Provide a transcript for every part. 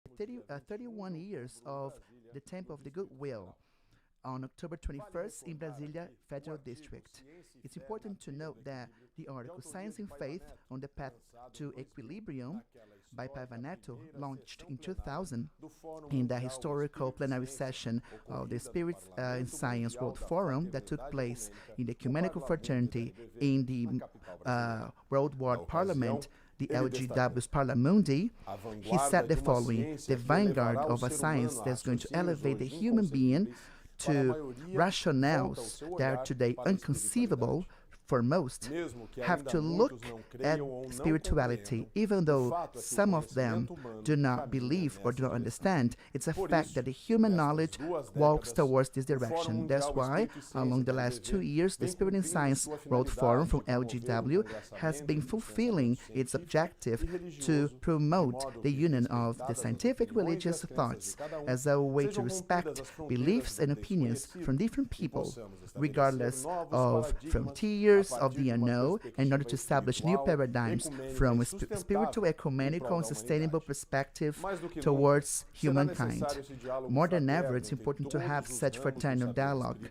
31 years of the Temple of the Goodwill on October 21st in Brasilia Federal District. It's important to note that the article Science and Faith on the Path to Equilibrium by Pavaneto, launched in 2000 in the historical plenary session of the Spirit and Science World Forum that took place in the Ecumenical Fraternity in the World World Parliament, the LGW's Parlamundi. He said the following: the vanguard of a science that's going to elevate the human being to rationales that are today unconceivable for most, have to look at spirituality, even though some of them do not believe or do not understand. It's a fact that the human knowledge walks towards this direction. That's why, along the last 2 years, the Spirit and Science World Forum from LGW has been fulfilling its objective to promote the union of the scientific religious thoughts as a way to respect beliefs and opinions from different people, regardless of frontiers of the unknown, in order to establish new paradigms from a spiritual, ecumenical, and sustainable perspective towards humankind. More than ever, it's important to have such fraternal dialogue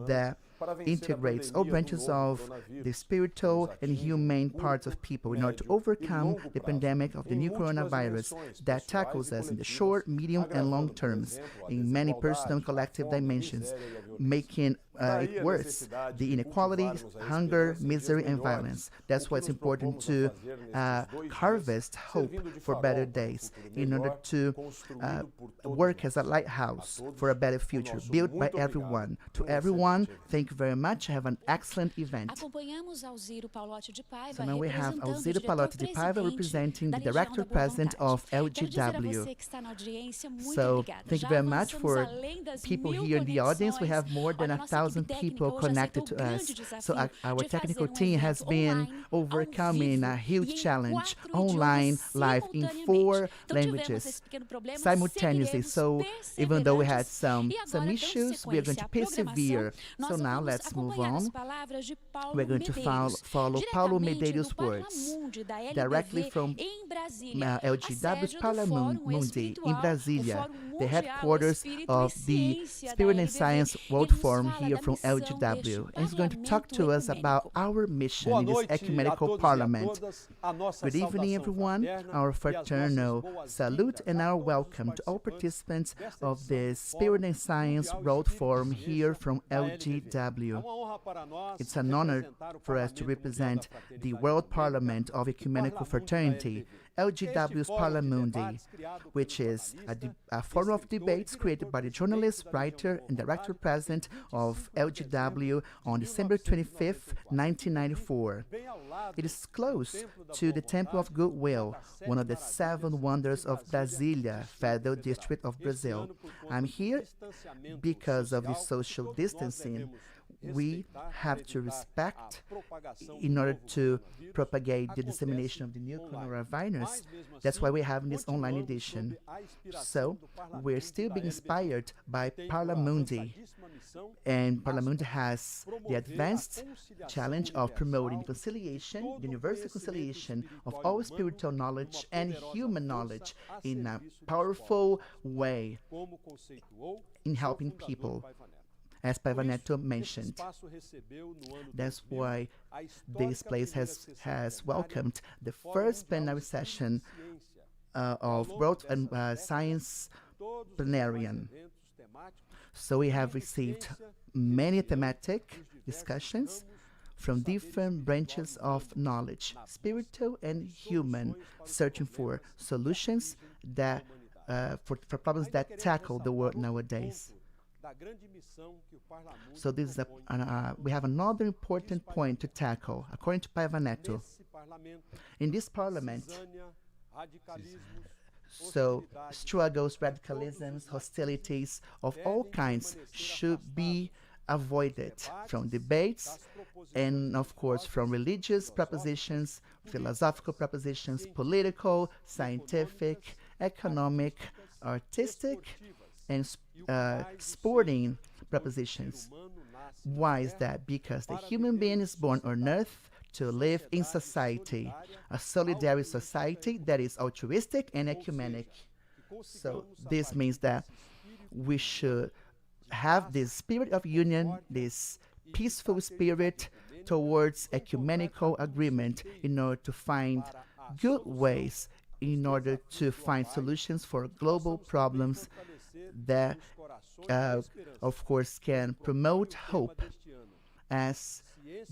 that integrates all branches of the spiritual and humane parts of people in order to overcome the pandemic of the new coronavirus that tackles us in the short, medium, and long terms in many personal and collective dimensions, making it worse: the inequalities, hunger, misery, and violence. That's why it's important to harvest hope for better days in order to work as a lighthouse for a better future, built by everyone. To everyone, thank you very much. Have an excellent event. So now we have Alziro Palotti de Paiva representing the Director-President of LGW. So thank you very much for people here in the audience. We have more than 1,000 people connected to us. So our technical team has been overcoming a huge challenge, online, live in 4 languages simultaneously. So even though we had some issues, we are going to persevere. So now let's move on. We're going to follow Paulo Medeiros' words directly from LGW's Parlamundi in Brasilia, the headquarters of the Spirit and Science World Forum here from LGW. And he's going to talk to us about our mission in this ecumenical parliament. Good evening, everyone. Our fraternal salute and our welcome to all participants of the Spirit and Science World Forum here from LGW. It's an honor for us to represent the World Parliament of Ecumenical Fraternity, LGW's Parlamundi, which is a forum of debates created by the journalist, writer, and director-president of LGW on December 25th, 1994. It is close to the Temple of Goodwill, one of the 7 wonders of Brasilia, Federal District of Brazil. I'm here because of the social distancing. We have to respect in order to propagate the dissemination of the new coronavirus. That's why we're having this online edition. So we're still being inspired by Parlamundi. And Parlamundi has the advanced challenge of promoting conciliation, the universal conciliation of all spiritual knowledge and human knowledge in a powerful way in helping people, as Pavaneto mentioned. That's why this place has welcomed the first plenary session of World and Science Plenarian. So we have received many thematic discussions from different branches of knowledge, spiritual and human, searching for solutions that for problems that tackle the world nowadays. So this is we have another important point to tackle, according to Pavaneto. In this parliament, so struggles, radicalisms, hostilities of all kinds should be avoided from debates and, of course, from religious propositions, philosophical propositions, political, scientific, economic, artistic, and sporting propositions. Why is that? Because the human being is born on earth to live in society, a solidary society that is altruistic and ecumenic. So this means that we should have this spirit of union, this peaceful spirit towards ecumenical agreement in order to find good ways, in order to find solutions for global problems that, of course, can promote hope. As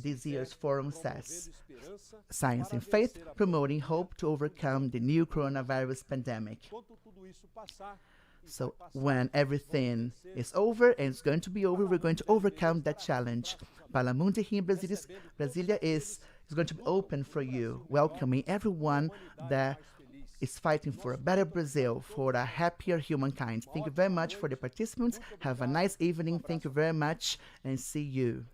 this year's forum says, science and faith promoting hope to overcome the new coronavirus pandemic. So when everything is over, and it's going to be over, we're going to overcome that challenge. Palamundi here in Brasilia is going to be open for you, welcoming everyone that is fighting for a better Brazil, for a happier humankind. Thank you very much for the participants. Have a nice evening. Thank you very much, and see you.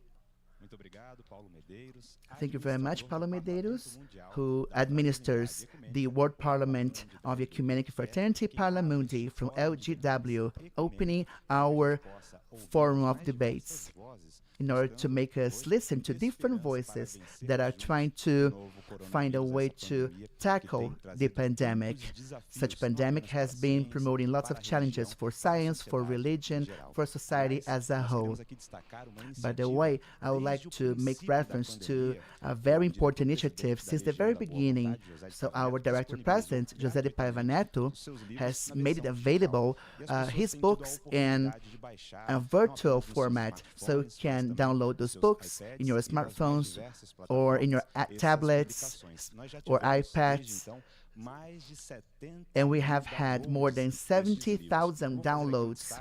Thank you very much, Paulo Medeiros, who administers the World Parliament of Ecumenical Fraternity Parlamundi from LGW, opening our forum of debates in order to make us listen to different voices that are trying to find a way to tackle the pandemic. Such pandemic has been promoting lots of challenges for science, for religion, for society as a whole. By the way, I would like to make reference to a very important initiative since the very beginning. So our Director President, José de Paiva Neto, has made it available, his books in a virtual format, so you can download those books in your smartphones or in your tablets or iPads. And we have had more than 70,000 downloads.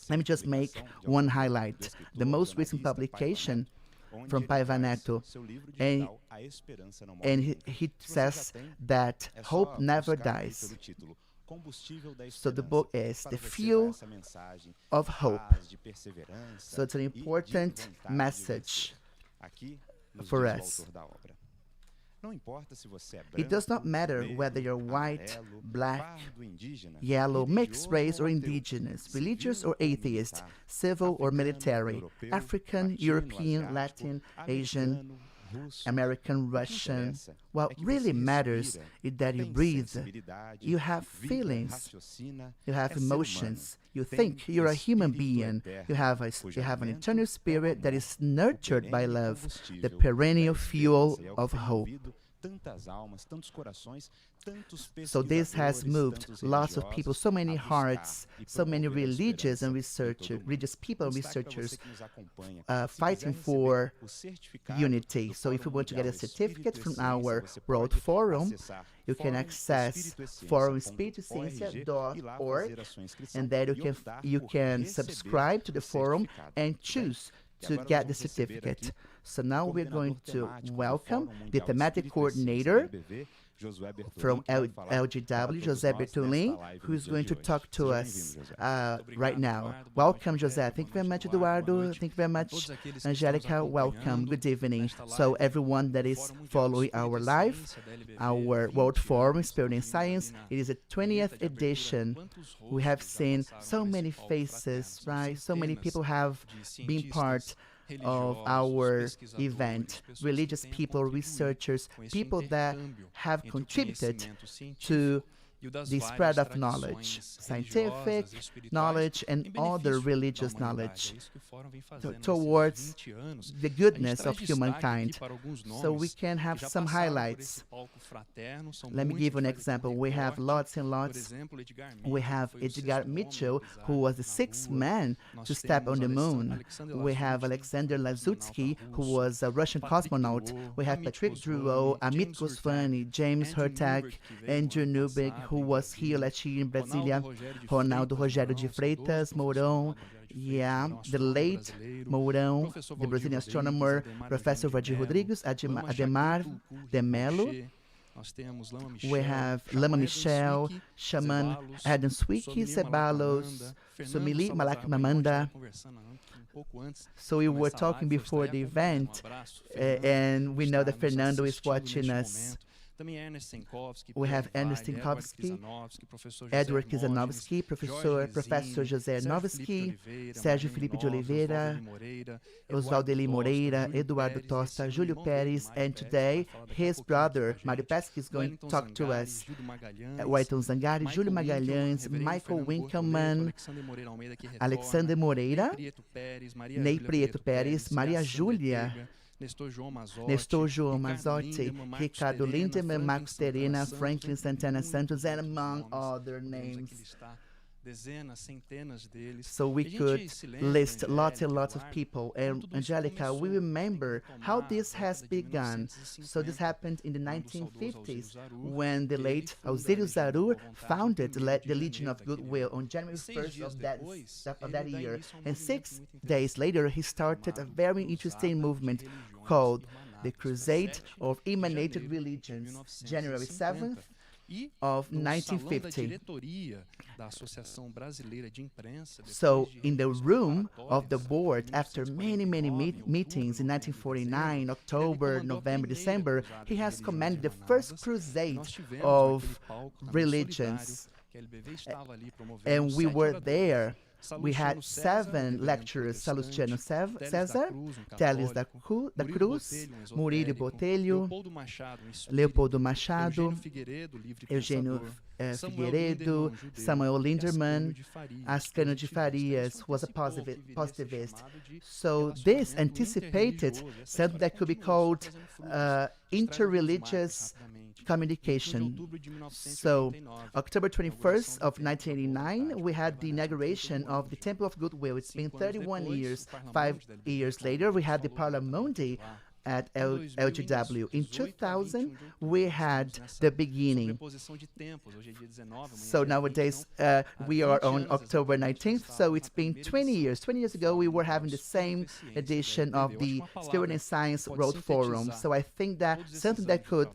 Let me just make one highlight. The most recent publication from Paiva Neto, and he says that hope never dies. So the book is The Fuel of Hope. So it's an important message for us. It does not matter whether you're white, black, yellow, mixed race or indigenous, religious or atheist, civil or military, African, European, Latin, Asian, American, Russian. What really matters is that you breathe, you have feelings, you have emotions, you think, you're a human being, you have an internal spirit that is nurtured by love, the perennial fuel of hope. So this has moved lots of people, so many hearts, so many religious people and researchers fighting for unity. So if you want to get a certificate from our World Forum, you can access forumespirituciencia.org, and there you can subscribe to the forum and choose to get the certificate. So now we're going to welcome the thematic coordinator from LGW, José Bertolin, who is going to talk to us right now. Welcome, José. Thank you very much, Eduardo. Thank you very much, Angelica. Welcome. Good evening. So everyone that is following our live, our World Forum, Spirit and Science, it is the 20th edition. We have seen so many faces, right? So many people have been part of our event, religious people, researchers, people that have contributed to the spread of knowledge, scientific knowledge and other religious knowledge towards the goodness of humankind. So we can have some highlights. Let me give you an example. We have lots and lots. We have Edgar Mitchell, who was the sixth man to step on the moon. We have Alexander Lazutsky, who was a Russian cosmonaut. We have Patrick Drouot, Amit Goswami, James Hertag, Andrew Newbig, who was here last year in Brasilia, Ronaldo Rogério de Freitas, Mourão, the late Mourão, the Brazilian astronomer, Professor Vadir Rodrigues, Ademar de Mello. We have Lama Michel, Shaman Adam Swiki, Ceballos, Sumili Malak Mamanda. So we were talking before the event, and we know that Fernando is watching us. We have Ernest Sinkowski, Edward Kizanovsky, Professor José Novsky, Sérgio Felipe de Oliveira, Oswaldeli Moreira, Eduardo Tosta, Júlio Pérez, and today his brother, Mário Pesce, is going to talk to us. Wellington Zangari, Júlio Magalhães, Michael Winkelmann, Alexander Moreira, Ney Prieto Pérez, Maria Júlia, Nestor João Mazzotti, Ricardo Lindemann, Marcos Terena, Franklin Santana Santos, and among other names. So we could list lots and lots of people. And Angelica, we remember how this has begun. So this happened in the 1950s when the late Auxílio Zarur founded the Legion of Goodwill on January 1st of that year. And 6 days later, he started a very interesting movement called the Crusade of Emanated Religions, January 7th of 1950. So in the room of the board, after many meetings in 1949, October, November, December, he has commanded the first crusade of religions. And we were there. We had 7 lecturers: Salustiano César, Teles da Cruz, Murilo Botelho, Leopoldo Machado, Eugênio Figueiredo, Samuel Linderman, Ascânio de Farias, who was a positivist. So this anticipated something that could be called interreligious communication. So, October 21st of 1989, we had the inauguration of the Temple of Goodwill. It's been 31 years. 5 years later, we had the Parlamundi at LGW. In 2000, we had the beginning. So nowadays, we are on October 19th, so it's been 20 years. 20 years ago, we were having the same edition of the Spirit and Science World Forum. So I think that something that could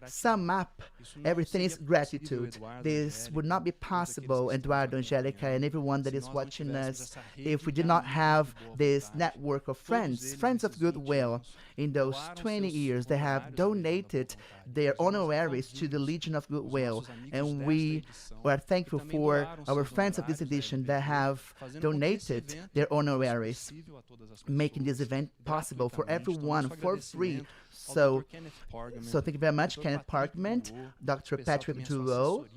sum up everything is gratitude. This would not be possible, Eduardo, Angelica, and everyone that is watching us, if we did not have this network of friends of goodwill. In those 20 years, they have donated their honoraries to the Legion of Goodwill, and we are thankful for our friends of this edition that have donated their honoraries, making this event possible for everyone for free. So thank you very much, Kenneth Parkman, Dr. Patrick Drouot,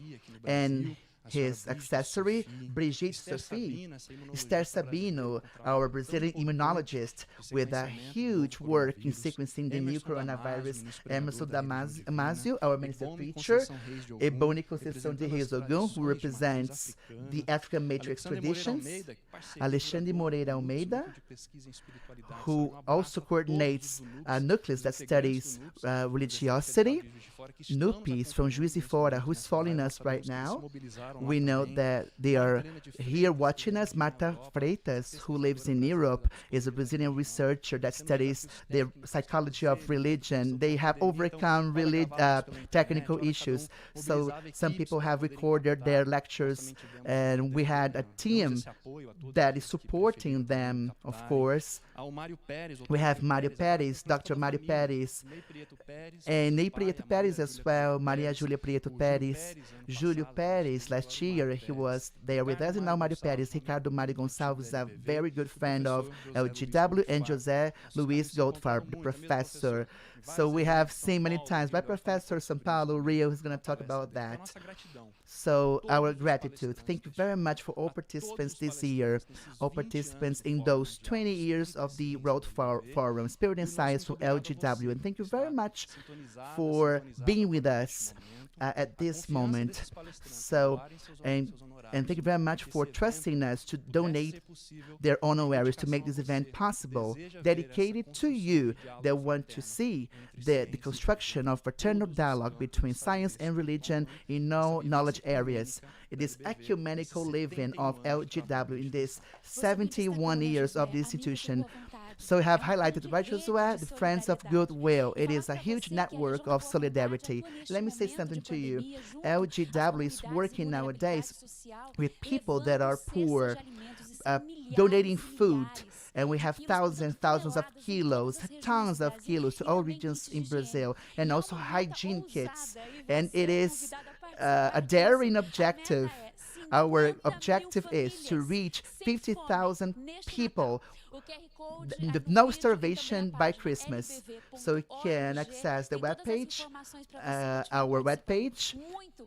and his accessory, Brigitte Sophie, Esther Sabino, our Brazilian immunologist with a huge work in sequencing the new coronavirus, Emerson Damascus, our minister preacher, Ebony Conceição de Reis Ogum, who represents the African Matrix traditions, Alexandre Moreira Almeida, who also coordinates a nucleus that studies religiosity, Nupis from Juiz de Fora, who's following us right now. We know that they are here watching us. Marta Freitas, who lives in Europe, is a Brazilian researcher that studies the psychology of religion. They have overcome technical issues. So some people have recorded their lectures, and we had a team that is supporting them, of course. We have Mario Pérez, Dr. Mario Pérez, and Ney Prieto Pérez as well, Maria Júlia Prieto Pérez, Júlio Pérez. Last year he was there with us, and now Mario Pérez. Ricardo Mário Gonçalves, a very good friend of LGW, and José Luiz Goldfarb, the professor. So we have seen many times by Professor São Paulo, Rio, who's going to talk about that. So our gratitude. Thank you very much for all participants this year, all participants in those 20 years of the World Forum, Spirit and Science from LGW. And thank you very much for being with us at this moment. So, and thank you very much for trusting us to donate their honoraries to make this event possible, dedicated to you that want to see the construction of fraternal dialogue between science and religion in all knowledge areas. It is ecumenical living of LGW in these 71 years of the institution. So we have highlighted right, Josué, the Friends of Goodwill. It is a huge network of solidarity. Let me say something to you. LGW is working nowadays with people that are poor, uh, donating food, and we have thousands of kilos, tons of kilos to all regions in Brazil, and also hygiene kits. And it is a daring objective. Our objective is to reach 50,000 people, no starvation by Christmas. So you can access the webpage, our webpage.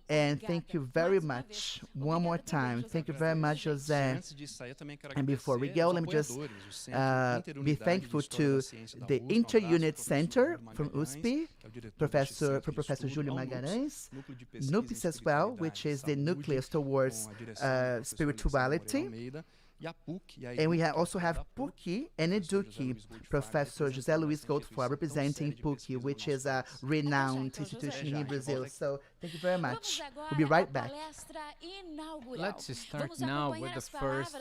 And thank you very much. One more time. Thank you very much, José. And before we go, let me just be thankful to the Inter-Unit Center from USP, Professor Júlio Magalhães, NUPES as well, which is the nucleus towards spirituality. And we also have PUC and EDUC, Professor José Luiz Goldfarb representing PUC, which is a renowned institution in Brazil. So thank you very much. We'll be right back. Let's start now with the first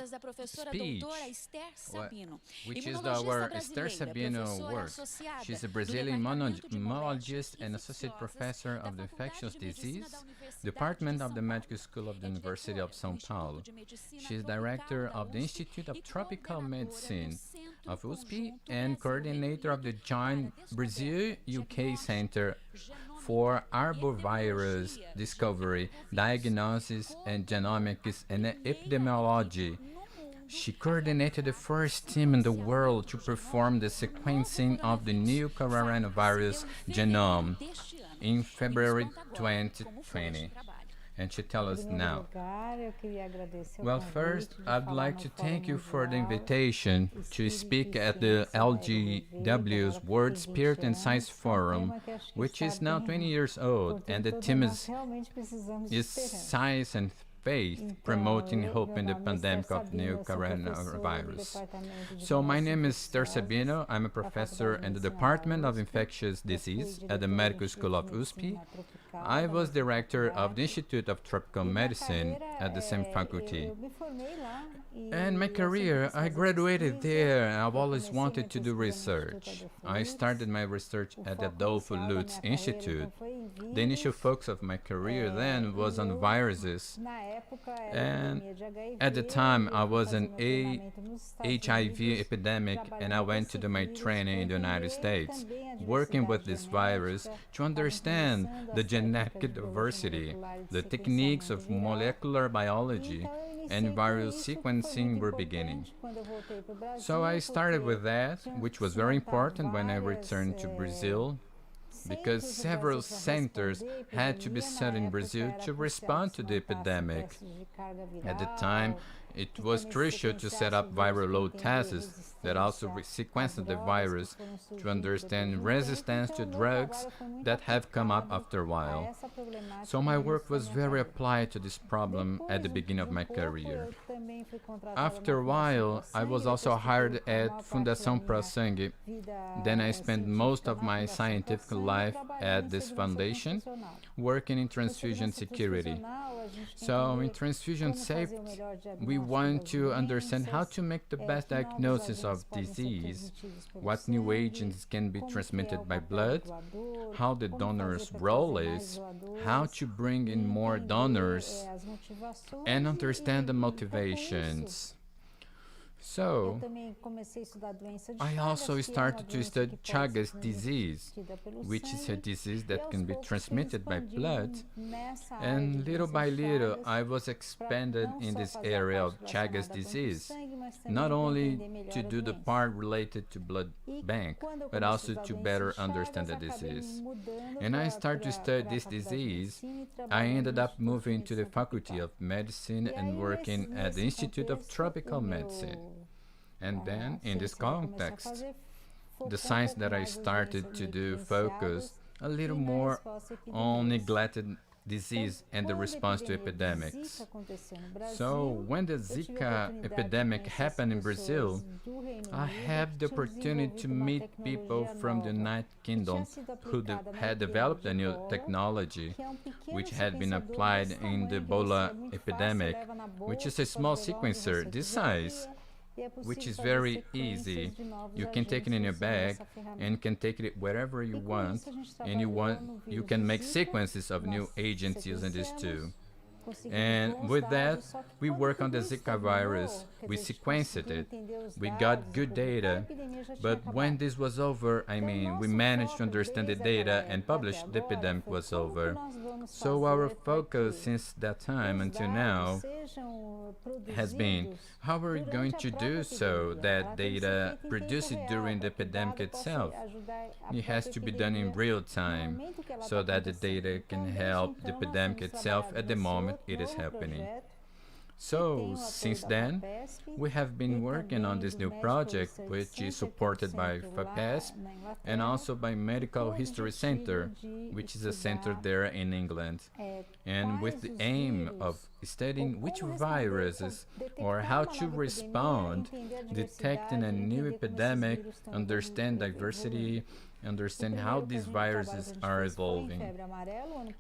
speech, which is our Esther Sabino work. She's a Brazilian immunologist and associate professor of the infectious disease department of the Medical School of the University of São Paulo. She is director of the Institute of Tropical Medicine of USP and coordinator of the joint Brazil-UK Center for Arbovirus Discovery, Diagnosis, and Genomics and Epidemiology. She coordinated the first team in the world to perform the sequencing of the new coronavirus genome in February 2020. And she tells us now. Well, first, I'd like to thank you for the invitation to speak at the LGW's World Spirit and Science Forum, which is now 20 years old, and the theme is Science and Faith, promoting hope in the pandemic of new coronavirus. So my name is Esther Sabino. I'm a professor in the Department of Infectious Disease at the Medical School of USP. I was director of the Institute of Tropical Medicine at the same faculty. And my career, I graduated there, and I've always wanted to do research. I started my research at the Adolfo Lutz Institute. The initial focus of my career then was on viruses. And at the time, I was an HIV epidemic, and I went to do my training in the United States, working with this virus to understand the genetic diversity, the techniques of molecular biology, and viral sequencing were beginning. So I started with that, which was very important when I returned to Brazil, because several centers had to be set in Brazil to respond to the epidemic. At the time, it was crucial to set up viral load tests that also sequenced the virus to understand resistance to drugs that have come up after a while. So my work was very applied to this problem at the beginning of my career. After a while, I was also hired at Fundação Pro Sangue. Then I spent most of my scientific life at this foundation, working in transfusion security. So in transfusion safety, we want to understand how to make the best diagnosis of disease, what new agents can be transmitted by blood, how the donor's role is, how to bring in more donors, and understand the motivations. So, I also started to study Chagas disease, which is a disease that can be transmitted by blood, and little by little I was expanded in this area of Chagas disease, not only to do the part related to blood bank, but also to better understand the disease. And I started to study this disease. I ended up moving to the Faculty of Medicine and working at the Institute of Tropical Medicine. And then, in this context, the science that I started to do focused a little more on neglected disease and the response to epidemics. So, when the Zika epidemic happened in Brazil, I had the opportunity to meet people from the United Kingdom who had developed a new technology which had been applied in the Ebola epidemic, which is a small sequencer this size, which is very easy. You can take it in your bag and can take it wherever you want, and you can make sequences of new agents using this too. And with that, we work on the Zika virus. We sequenced it. We got good data. But when this was over, we managed to understand the data and published the epidemic was over. So our focus since that time until now has been how are we going to do so that data produced during the epidemic itself? It has to be done in real time so that the data can help the epidemic itself at the moment it is happening. So, since then, we have been working on this new project, which is supported by FAPESP and also by Medical History Center, which is a center there in England, and with the aim of studying which viruses or how to respond, detecting a new epidemic, understand diversity, understand how these viruses are evolving.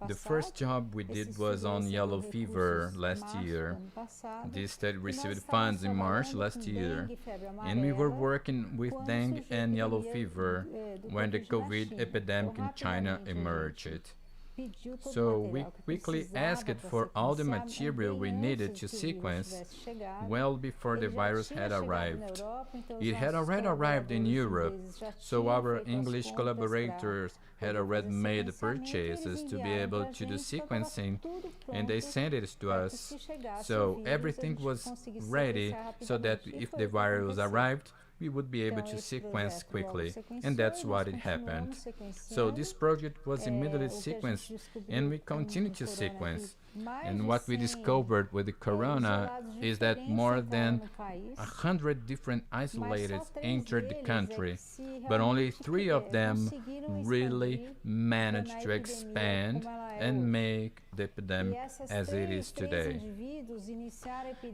The first job we did was on yellow fever last year. This study received funds in March last year, and we were working with dengue and yellow fever when the COVID epidemic in China emerged. So we quickly asked for all the material we needed to sequence well before the virus had arrived. It had already arrived in Europe, so our English collaborators had already made the purchases to be able to do sequencing, and they sent it to us. So everything was ready so that if the virus arrived, we would be able to sequence quickly, and that's what it happened. So this project was immediately sequenced, and we continue to sequence. And what we discovered with the corona is that more than 100 different isolates entered the country, but only 3 of them really managed to expand and make the epidemic as it is today.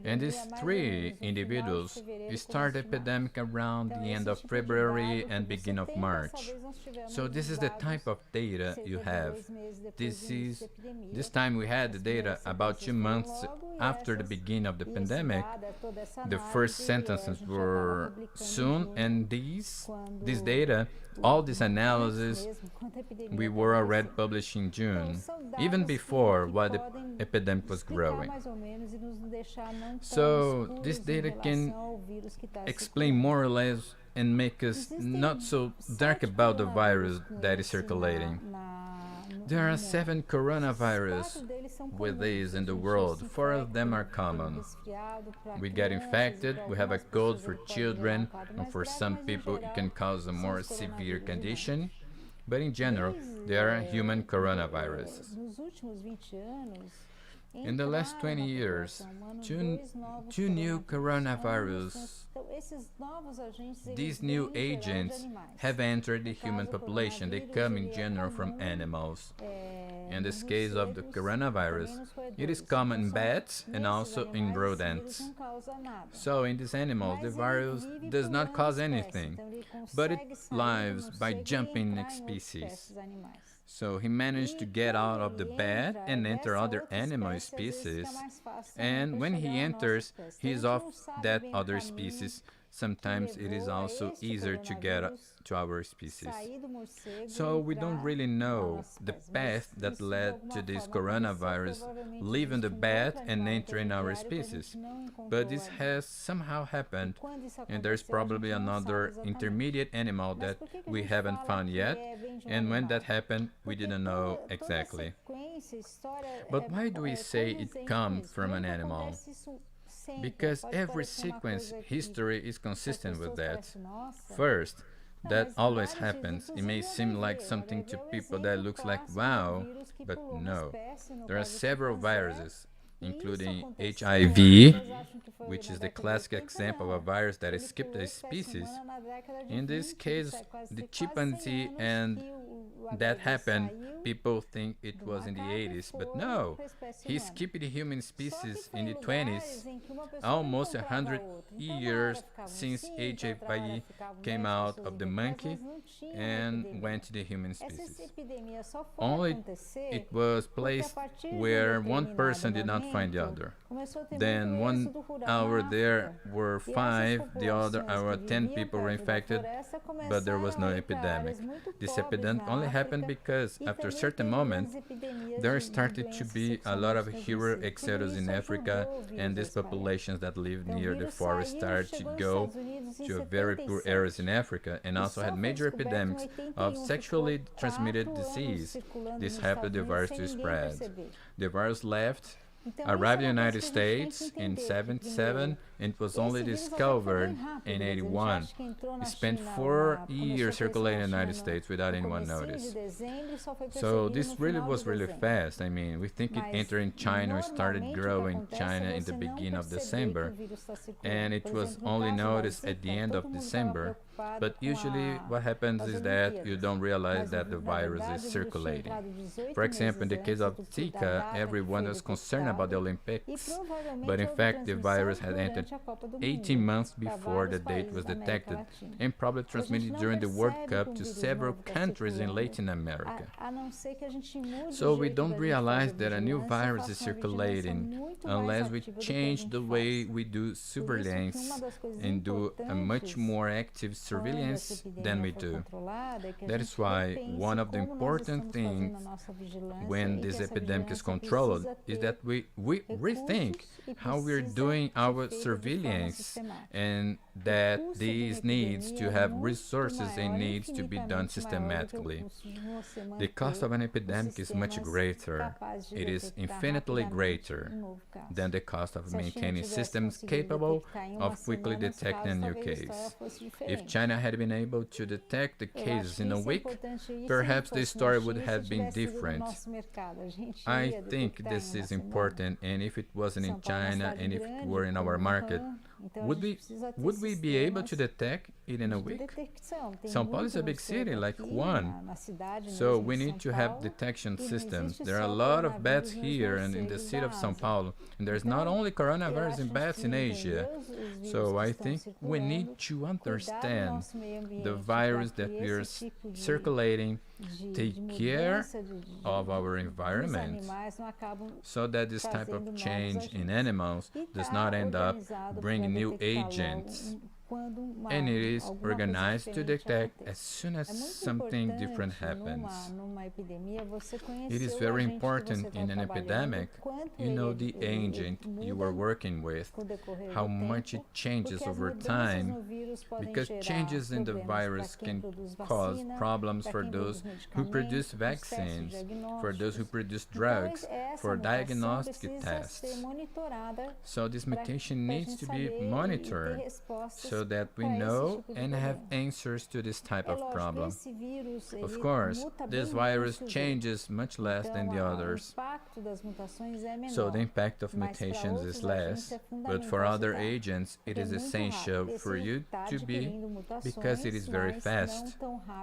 And these 3 individuals start the epidemic around the end of February and beginning of March. So this is the type of data you have. This time we had the data about 2 months after the beginning of the pandemic. The first sentences were soon, and this data, all this analysis, we were already published in June, even before while the epidemic was growing. So this data can explain more or less and make us not so dark about the virus that is circulating. There are 7 coronavirus with these in the world. 4 of them are common. We get infected, we have a cold for children, and for some people it can cause a more severe condition. But in general, they are human coronaviruses. In the last 20 years, two new coronavirus, these new agents have entered the human population. They come in general from animals. In this case of the coronavirus, it is common in bats and also in rodents. So in these animals, the virus does not cause anything, but it lives by jumping next species. So he managed to get out of the bat and enter other animal species. And when he enters, he is of that other species. Sometimes it is also easier to get to our species. So we don't really know the path that led to this coronavirus leaving the bat and entering our species. But this has somehow happened, and there's probably another intermediate animal that we haven't found yet, and when that happened, we didn't know exactly. But why do we say it comes from an animal? Because every sequence history is consistent with that. First, that always happens. It may seem like something to people that looks like wow, but no. There are several viruses, including HIV, which is the classic example of a virus that escaped a species. In this case, the chimpanzee and that happened people think it was in the 80s, but no, he skipped the human species in the 20s, almost 100 years since HIV came out of the monkey and went to the human species. Only it was placed where one person did not find the other. Then 1 hour there were 5, the other hour 10 people were infected, but there was no epidemic. This epidemic only happened because after a certain moment there started to be a lot of hero exodus in Africa, and these populations that lived near the forest started to go to very poor areas in Africa, and also had major epidemics of sexually transmitted disease. This helped the virus to spread. The virus left, arrived in the United States in 77, and was only discovered in 81. It spent 4 years circulating in the United States without anyone notice. So this really was really fast. I mean, we think it entered in China or started growing in China in the beginning of December, and it was only noticed at the end of December. But usually what happens is that you don't realize that the virus is circulating. For example, in the case of Zika, everyone was concerned about the Olympics, but in fact the virus had entered 18 months before the date was detected, and probably transmitted during the World Cup to several countries in Latin America. So we don't realize that a new virus is circulating unless we change the way we do surveillance and do a much more active surveillance than we do. That is why one of the important things when this epidemic is controlled is that we rethink how we're doing our surveillance, and that these needs to have resources and needs to be done systematically. The cost of an epidemic is much greater. It is infinitely greater than the cost of maintaining systems capable of quickly detecting a new case. If China had been able to detect the cases in a week, perhaps the story would have been different. I think this is important, and if it wasn't in China and if it were in our market, would we be able to detect it in a week? São Paulo is a big city, like one. So we need to have detection systems. There are a lot of bats here and in the city of São Paulo. And there's not only coronavirus in bats in Asia. So I think we need to understand the virus that we are circulating, take care of our environment, so that this type of change in animals does not end up bringing new agents. And it is organized to detect as soon as something different happens. It is very important in an epidemic, you know the agent you are working with, how much it changes over time, because changes in the virus can cause problems for those who produce vaccines, for those who produce drugs, for diagnostic tests. So this mutation needs to be monitored, so that we know and have answers to this type of problem. Of course, this virus changes much less than the others, so the impact of mutations is less, but for other agents it is essential for you to be, because it is very fast.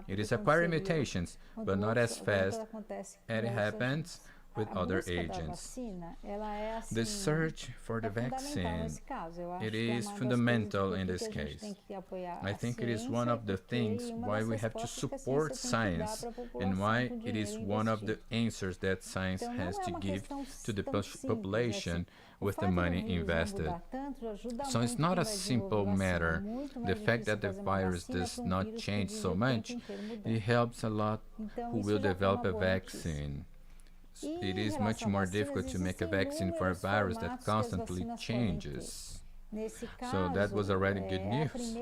It is acquiring mutations, but not as fast as it happens with other agents. The search for the vaccine, it is fundamental in this case. I think it is one of the things why we have to support science, and why it is one of the answers that science has to give to the population with the money invested. So it's not a simple matter. The fact that the virus does not change so much, it helps a lot who will develop a vaccine. It is much more difficult to make a vaccine for a virus that constantly changes. So that was already good news.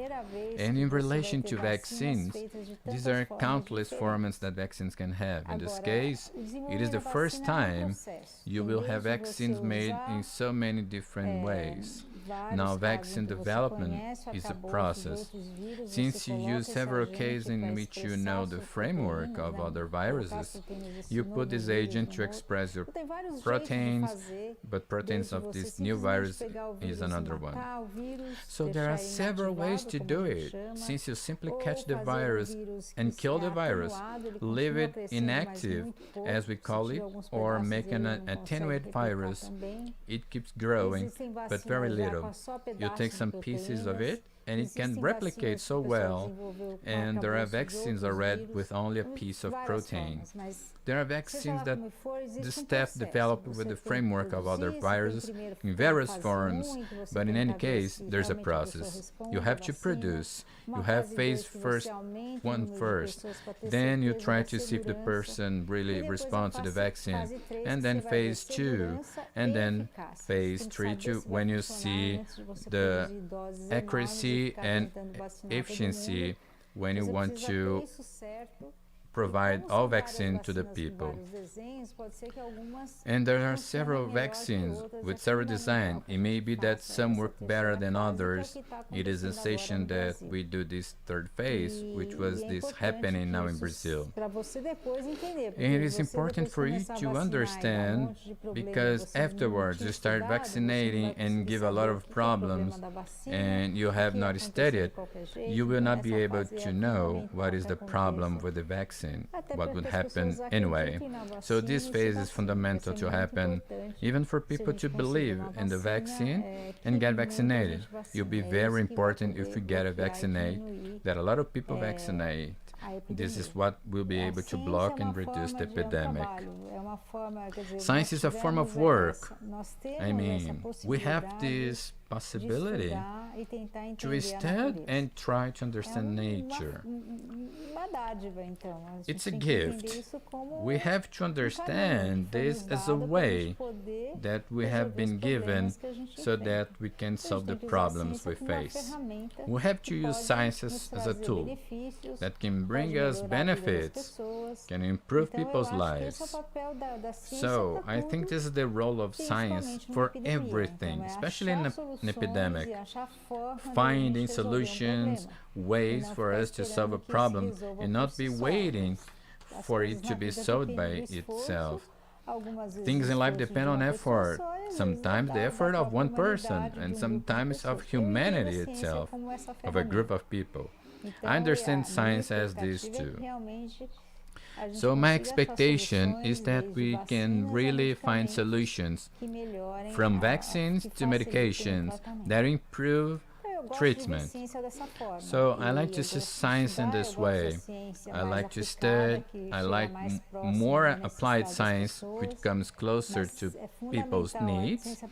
And in relation to vaccines, these are countless formats that vaccines can have. In this case, it is the first time you will have vaccines made in so many different ways. Now, vaccine development is a process. Since you use several cases in which you know the framework of other viruses, you put this agent to express your proteins, but proteins of this new virus is another one. So there are several ways to do it. Since you simply catch the virus and kill the virus, leave it inactive, as we call it, or make an attenuated virus, it keeps growing, but very little. You take some pieces of it, and it can replicate so well, and there are vaccines already with only a piece of protein. There are vaccines that the staff develop with the framework of other viruses in various forms, but in any case, there's a process. You have to produce. You have phase one first, then you try to see if the person really responds to the vaccine, and then phase 2, and then phase 3 when you see the accuracy and efficiency when you want to provide all vaccine to the people. And there are several vaccines with several designs. It may be that some work better than others. It is a sensation that we do this third phase, which was this happening now in Brazil. And it is important for you to understand, because afterwards you start vaccinating and give a lot of problems, and you have not studied, you will not be able to know what is the problem with the vaccine. What would happen anyway. So this phase is fundamental to happen, even for people to believe in the vaccine and get vaccinated. It will be very important if we get a vaccinate, that a lot of people vaccinate. This is what will be able to block and reduce the epidemic. Science is a form of work. I mean, we have this possibility to study and try to understand nature. It's a gift. We have to understand this as a way that we have been given so that we can solve the problems we face. We have to use science as a tool that can bring us benefits, can improve people's lives. So I think this is the role of science for everything, especially in an epidemic. Finding solutions, ways for us to solve a problem and not be waiting for it to be solved by itself. Things in life depend on effort. Sometimes the effort of one person, and sometimes of humanity itself, of a group of people. I understand science as this too. So my expectation is that we can really find solutions, from vaccines to medications, that improve treatment. So I like to see science in this way. I like to study, I like more applied science, which comes closer to people's needs,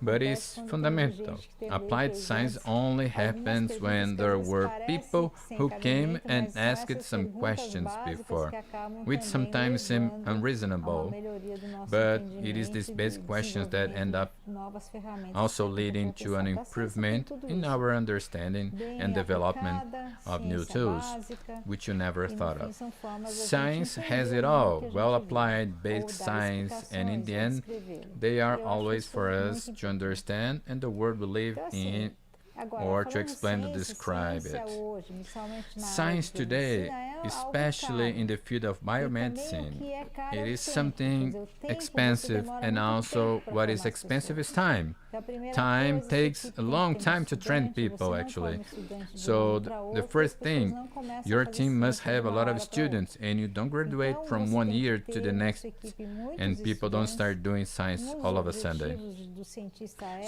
but it's fundamental. Applied science only happens when there were people who came and asked some questions before, which sometimes seem unreasonable, but it is these basic questions that end up also leading to an improvement in our understanding and development of new tools, which you never thought of. Science has it all, well applied, basic science, and in the end, they are always for us to understand and the world we live in, or to explain to describe it. Science today, especially in the field of biomedicine, it is something expensive, and also what is expensive is time. Time takes a long time to train people, actually. So the first thing, your team must have a lot of students, and you don't graduate from one year to the next, and people don't start doing science all of a sudden.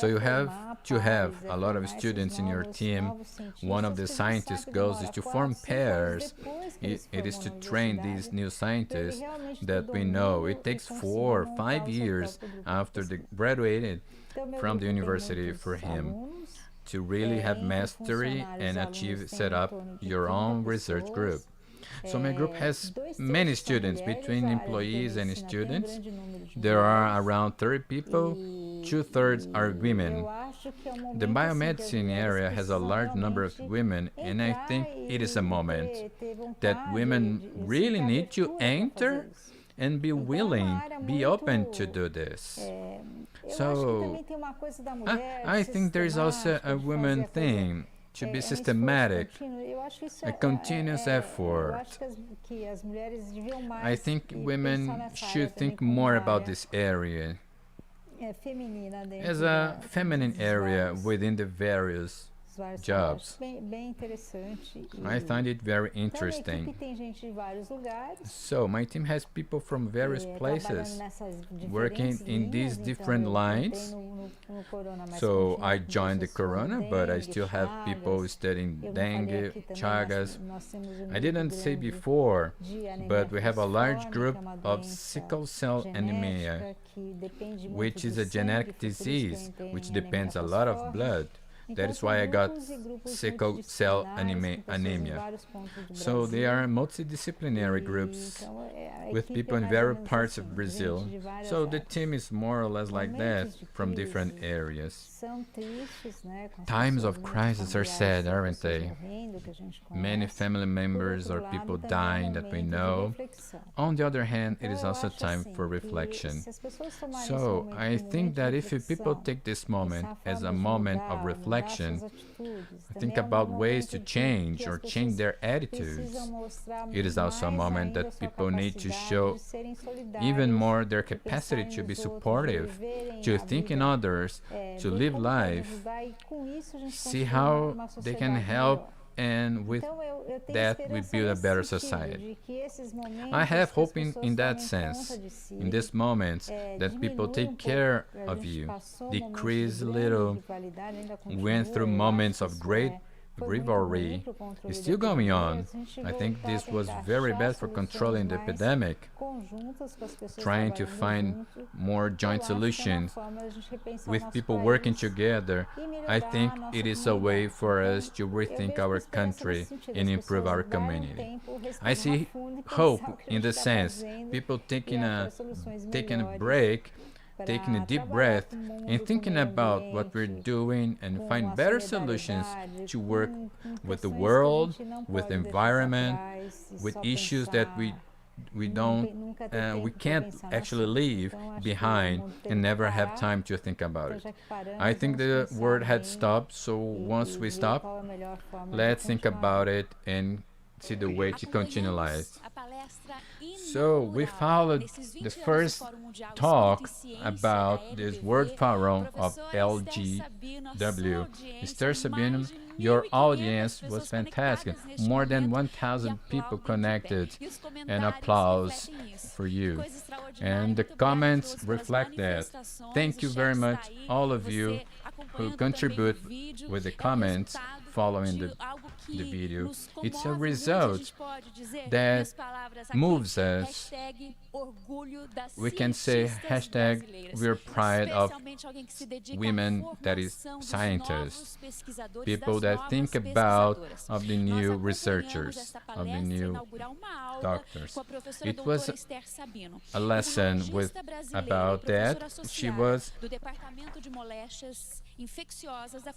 So you have to have a lot of students in your team. One of the scientists' goals is to form pairs. It is to train these new scientists that we know. It takes 4 or 5 years after they graduated from the university for him to really have mastery and set up your own research group. So my group has many students, between employees and students. There are around 30 people, 2/3 are women. The biomedicine area has a large number of women, and I think it is a moment that women really need to enter and be willing, be open to do this. So I think there's also a woman thing, to be systematic, a continuous effort. I think women should think more about this area as a feminine area within the various jobs. I find it very interesting. So my team has people from various places working in these different lines. So I joined the Corona, but I still have people studying dengue, chagas. I didn't say before, but we have a large group of sickle cell anemia, which is a genetic disease which depends a lot of blood. That is why I got sickle cell anemia. So they are multidisciplinary groups with people in various parts of Brazil. So the team is more or less like that, from different areas. Times of crisis are sad, aren't they? Many family members or people dying that we know. On the other hand, it is also time for reflection. So I think that if people take this moment as a moment of reflection, think about ways to change or change their attitudes, it is also a moment that people need to show even more their capacity to be supportive, to think in others, to live life, see how they can help, and with that we build a better society. I have hope in that sense, in this moment, that people take care of you, decrease a little, went through moments of great rivalry, is still going on. I think this was very bad for controlling the epidemic, trying to find more joint solutions with people working together. I think it is a way for us to rethink our country and improve our community. I see hope in the sense, people taking a break, taking a deep breath and thinking about what we're doing and find better solutions to work with the world, with the environment, with issues that we can't actually leave behind and never have time to think about it. I think the world had stopped, so once we stop, let's think about it and see the way to continue life. So we followed the first talk about this World Forum of LGW. Mr. Sabino, your audience was fantastic. More than 1,000 people connected, and applause for you. And the comments reflect that. Thank you very much, all of you who contribute with the comments following the video. It's a result that moves us. We can say hashtag we're proud of women, that is scientists, people that think about of the new researchers, of the new doctors. It was a lesson about that. She was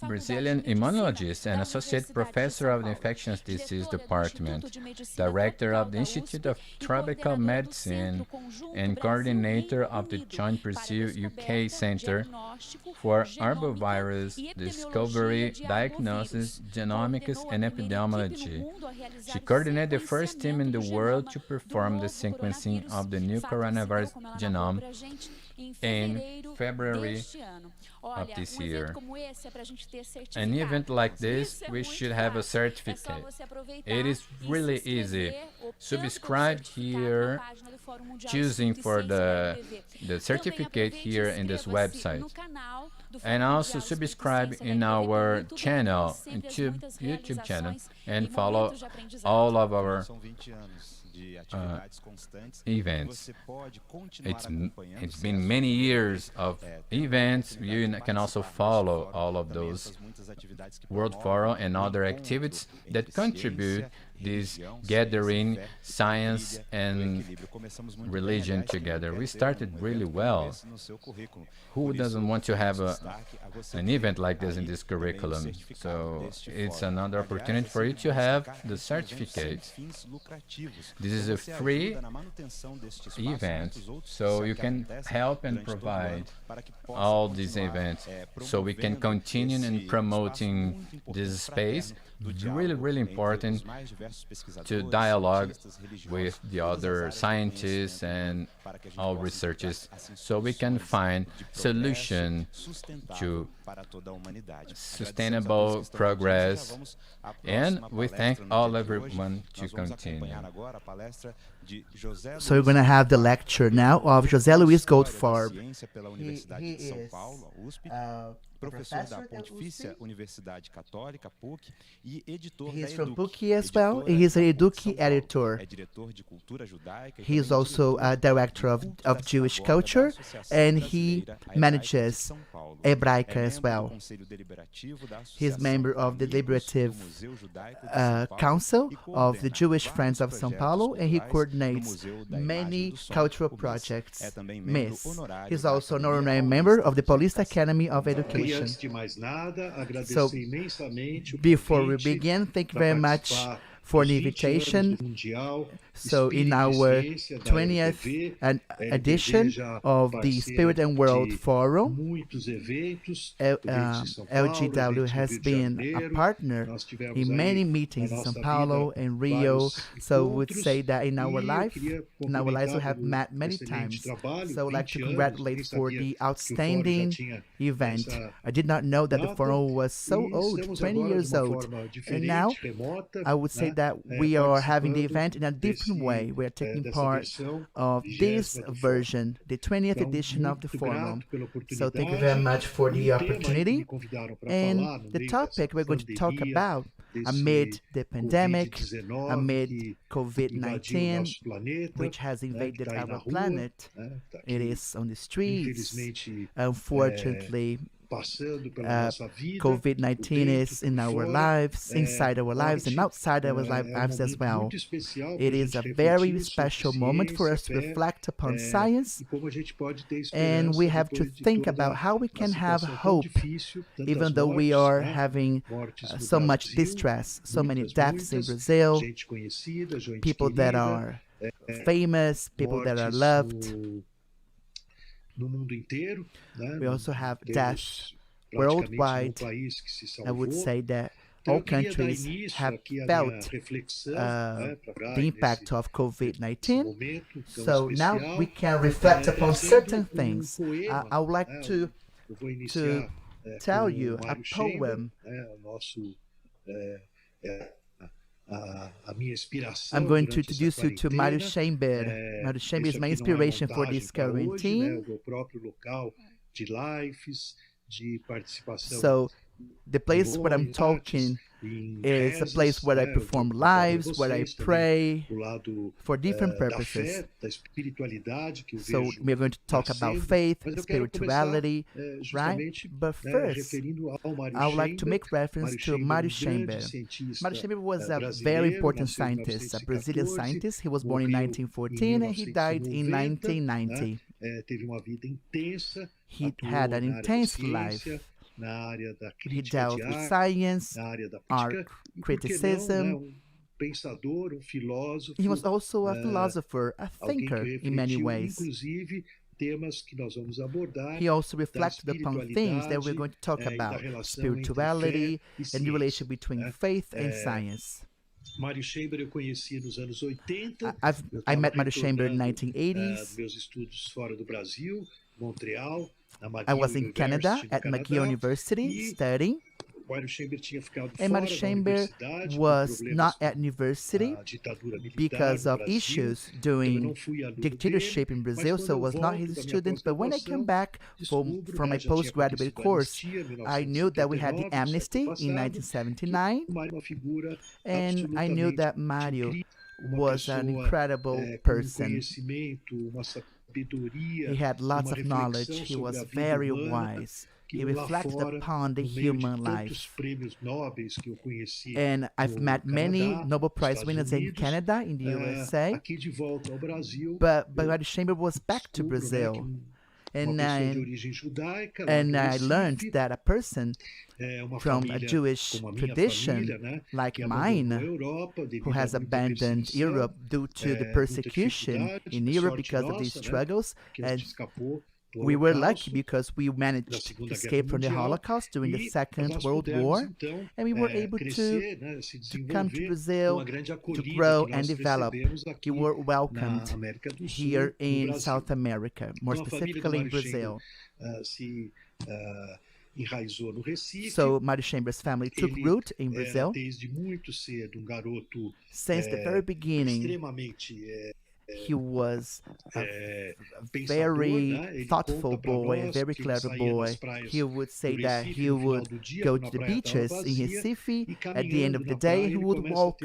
Brazilian immunologist and associate professor of the infectious disease department, director of the Institute of Tropical Medicine, and coordinator of the Joint Brazil UK Center for Arbovirus Discovery, Diagnosis, Genomics, and Epidemiology. She coordinated the first team in the world to perform the sequencing of the new coronavirus genome in February of this year. An event like this, we should have a certificate. It is really easy. Subscribe here, choosing for the certificate here in this website. And also subscribe in our channel, YouTube channel, and follow all of our events. It's been many years of events. You can also follow all of those World Forum and other activities that contribute this gathering science and religion together. We started really well. Who doesn't want to have an event like this in this curriculum? So it's another opportunity for you to have the certificate. This is a free event, so you can help and provide all these events so we can continue in promoting this space. Really, really important to dialogue with the other scientists and all researchers so we can find solution to sustainable progress. And we thank everyone to continue. So we're going to have the lecture now of José Luiz Goldfarb. He is professor da Pontifícia Universidade Católica, PUC, e editor He is from PUC as well. He is an Eduque editor. He is also a director of Jewish culture, and he manages Hebraica as well. He is member of the Deliberative Council of the Jewish Friends of São Paulo, and he coordinates many cultural projects. He's also an honorary member of the Paulista Academy of Education. So, before we begin, thank you very much for the invitation. So in our 20th edition of the Spirit and World Forum, LGW has been a partner in many meetings in São Paulo and Rio. So we would say that in our lives we have met many times. So I would like to congratulate for the outstanding event. I did not know that the forum was so old, 20 years old. And now I would say that we are having the event in a different way. We are taking part of this version, the 20th edition of the forum. So thank you very much for the opportunity. And the topic we're going to talk about amid the pandemic, amid COVID-19, which has invaded our planet. It is on the streets. Unfortunately, COVID-19 is in our lives, inside our lives, and outside our lives as well. It is a very special moment for us to reflect upon science, and we have to think about how we can have hope, even though we are having so much distress, so many deaths in Brazil, people that are famous, people that are loved. We also have deaths worldwide. I would say that all countries have felt the impact of COVID-19. So now we can reflect upon certain things. I would like to tell you a poem. I'm going to introduce you to Mário Chamber. Mário Chamber is my inspiration for this quarantine. So the place where I'm talking is a place where I perform lives, where I pray for different purposes. So we're going to talk about faith, spirituality, right? But first, I would like to make reference to Mário Chamber. Mário Chamber was a very important scientist, a Brazilian scientist. He was born in 1914 and he died in 1990. He had an intense life. He dealt with science, art, criticism. He was also a philosopher, a thinker in many ways. He also reflected upon things that we're going to talk about, spirituality and the relation between faith and science. I met Mário Chamber in the 1980s. I was in Canada at McGill University studying. And Mário Chamber was not at university because of issues during dictatorship in Brazil, so was not his student. But when I came back from my postgraduate course, I knew that we had the amnesty in 1979, and I knew that Mário was an incredible person. He had lots of knowledge. He was very wise. He reflected upon the human life. And I've met many Nobel Prize winners in Canada, in the USA. But Mário Chamber was back to Brazil. And I learned that a person from a Jewish tradition like mine, who has abandoned Europe due to the persecution in Europe because of these struggles, and we were lucky because we managed to escape from the Holocaust during the Second World War, and we were able to come to Brazil to grow and develop. We were welcomed here in South America, more specifically in Brazil. So Mário Chamber's family took root in Brazil. Since the very beginning, he was a very thoughtful boy, a very clever boy. He would say that he would go to the beaches in Recife. At the end of the day, he would walk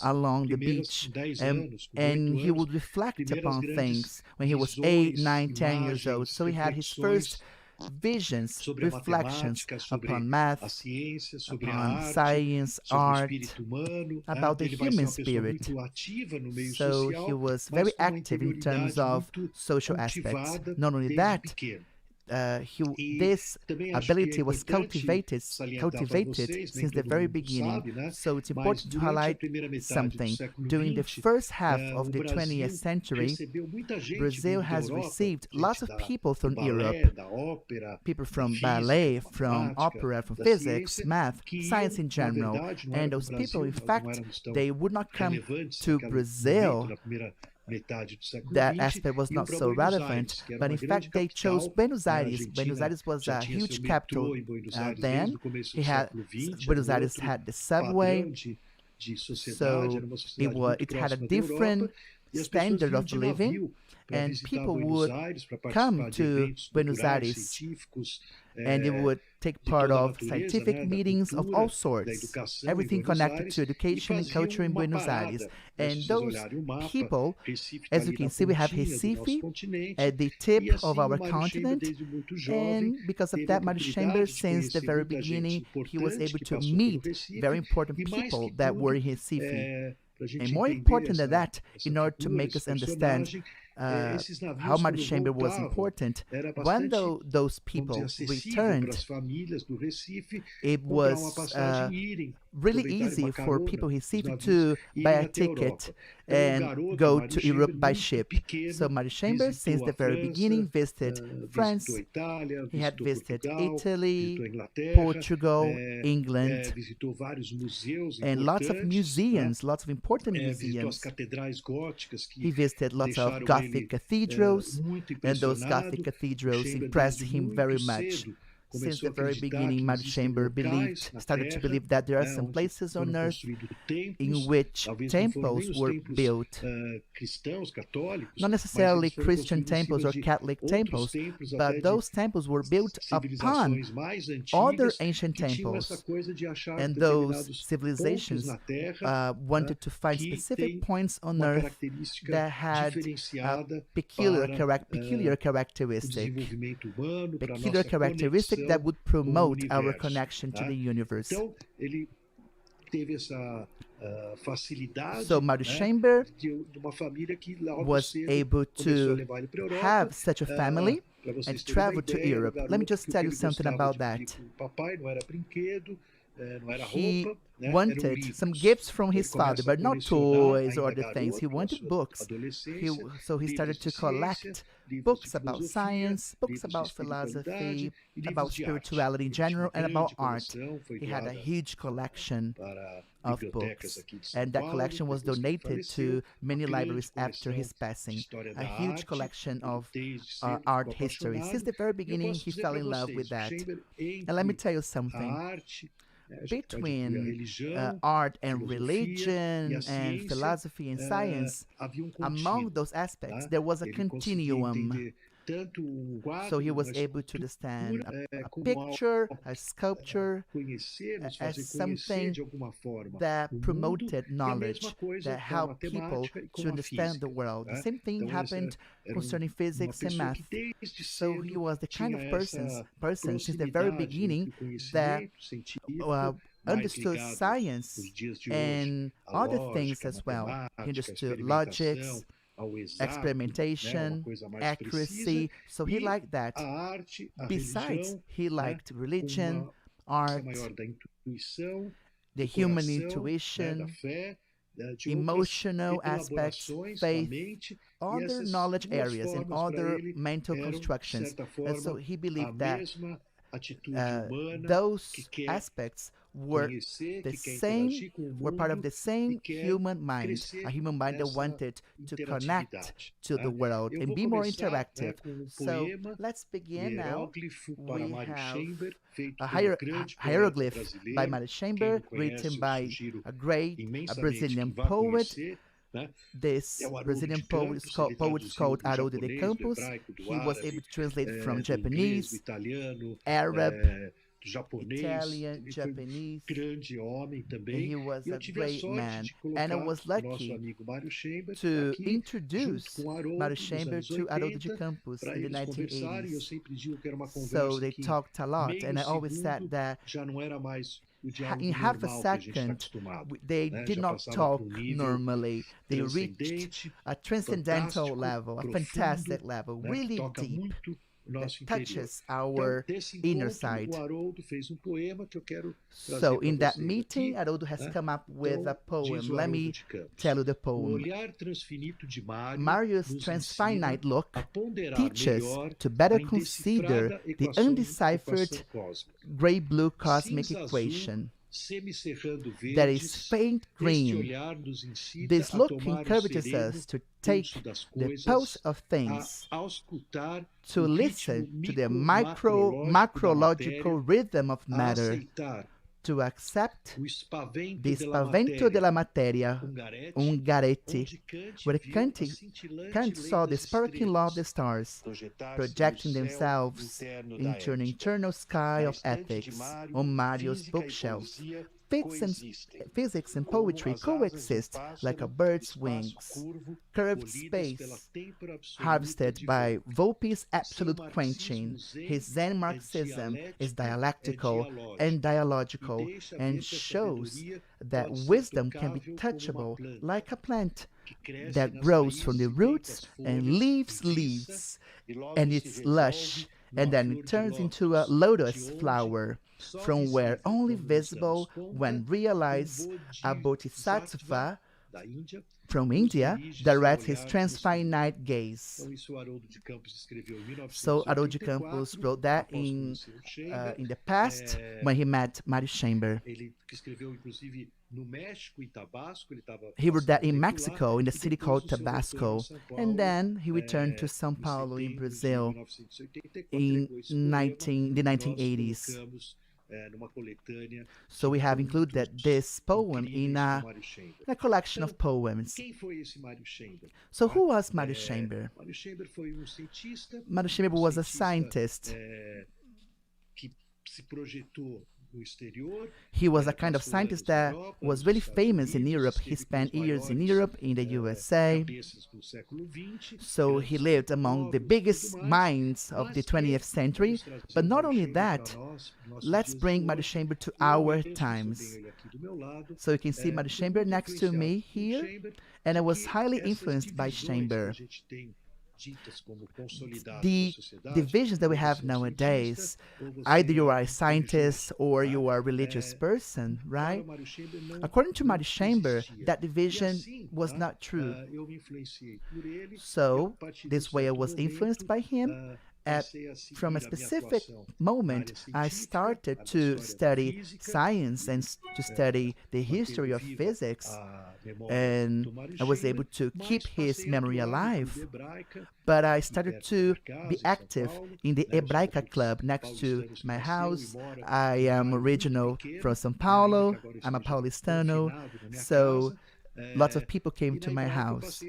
along the beach and he would reflect upon things when he was 8, 9, 10 years old. So he had his first visions, reflections upon math, upon science, art, about the human spirit. So he was very active in terms of social aspects. Not only that, this ability was cultivated since the very beginning. So it's important to highlight something. During the first half of the 20th century, Brazil has received lots of people from Europe, people from ballet, from opera, from physics, math, science in general. And those people, in fact, they would not come to Brazil. That aspect was not so relevant, but in fact they chose Buenos Aires. Buenos Aires was a huge capital then. Buenos Aires had the subway, so it had a different standard of living, and people would come to Buenos Aires and they would take part of scientific meetings of all sorts, everything connected to education and culture in Buenos Aires. And those people, as you can see, we have Recife at the tip of our continent, and because of that, Mário Chamber, since the very beginning, he was able to meet very important people that were in Recife. And more important than that, in order to make us understand how Mário Chamber was important, when those people returned, it was really easy for people in Recife to buy a ticket and go to Europe by ship. So Mário Chamber, since the very beginning, visited France, he had visited Italy, Portugal, England, and lots of museums, lots of important museums. He visited lots of Gothic cathedrals, and those Gothic cathedrals impressed him very much. Since the very beginning, Mário Chamber started to believe that there are some places on earth in which temples were built. Not necessarily Christian temples or Catholic temples, but those temples were built upon other ancient temples. And those civilizations wanted to find specific points on earth that had peculiar characteristic that would promote our connection to the universe. So Mário Chamber was able to have such a family and travel to Europe. Let me just tell you something about that. He wanted some gifts from his father, but not toys or other things. He wanted books. So he started to collect books about science, books about philosophy, about spirituality in general, and about art. He had a huge collection of books, and that collection was donated to many libraries after his passing. A huge collection of art history. Since the very beginning, he fell in love with that. And let me tell you something. Between art and religion and philosophy and science, among those aspects, there was a continuum. So he was able to understand a picture, a sculpture, as something that promoted knowledge, that helped people to understand the world. The same thing happened concerning physics and math. So he was the kind of person since the very beginning that understood science and other things as well. He understood logics, experimentation, accuracy. So he liked that. Besides, he liked religion, art, the human intuition, emotional aspects, faith, other knowledge areas, and other mental constructions. And so he believed that those aspects were the same, were part of the same human mind, a human mind that wanted to connect to the world and be more interactive. So let's begin now. We have a hieroglyph by Mário Chamber, written by a great Brazilian poet. This Brazilian poet is called Haroldo de Campos. He was able to translate from Japanese, Arab, Italian, Japanese, and he was a great man. And I was lucky to introduce Mário Chamber to Haroldo de Campos in the 1980s. So they talked a lot, and I always said that in half a second, they did not talk normally. They reached a transcendental level, a fantastic level, really deep, that touches our inner side. So in that meeting, Haroldo has come up with a poem. Let me tell you the poem. Mário's transfinite look teaches to better consider the undeciphered gray-blue cosmic equation that is faint green. This look encourages us to take the pulse of things, to listen to the macrological rhythm of matter, to accept the spavento della materia, Ungaretti, where Kant saw the sparkling law of the stars, projecting themselves into an eternal sky of ethics on Mário's bookshelf. Physics and poetry coexist like a bird's wings. Curved space, harvested by Volpi's absolute quenching. His Zen Marxism is dialectical and dialogical and shows that wisdom can be touchable like a plant that grows from the roots and leaves leaves, and it's lush, and then it turns into a lotus flower, from where only visible when realized a bodhisattva from India directs his transfinite gaze. So Haroldo de Campos wrote that in the past when he met Mário Chamber. He wrote that in Mexico, in the city called Tabasco, and then he returned to São Paulo in Brazil in the 1980s. So we have included this poem in a collection of poems. So who was Mário Chamber? Mário Chamber was a scientist. He was a kind of scientist that was really famous in Europe. He spent years in Europe, in the USA. So he lived among the biggest minds of the 20th century. But not only that, let's bring Mário Chamber to our times. So you can see Mário Chamber next to me here. And I was highly influenced by Chamber. The divisions that we have nowadays, either you are a scientist or you are a religious person, right? According to Mário Chamber, that division was not true. So this way I was influenced by him. From a specific moment, I started to study science and to study the history of physics, and I was able to keep his memory alive. But I started to be active in the Hebraica Club next to my house. I am original from São Paulo. I'm a Paulistano, so lots of people came to my house.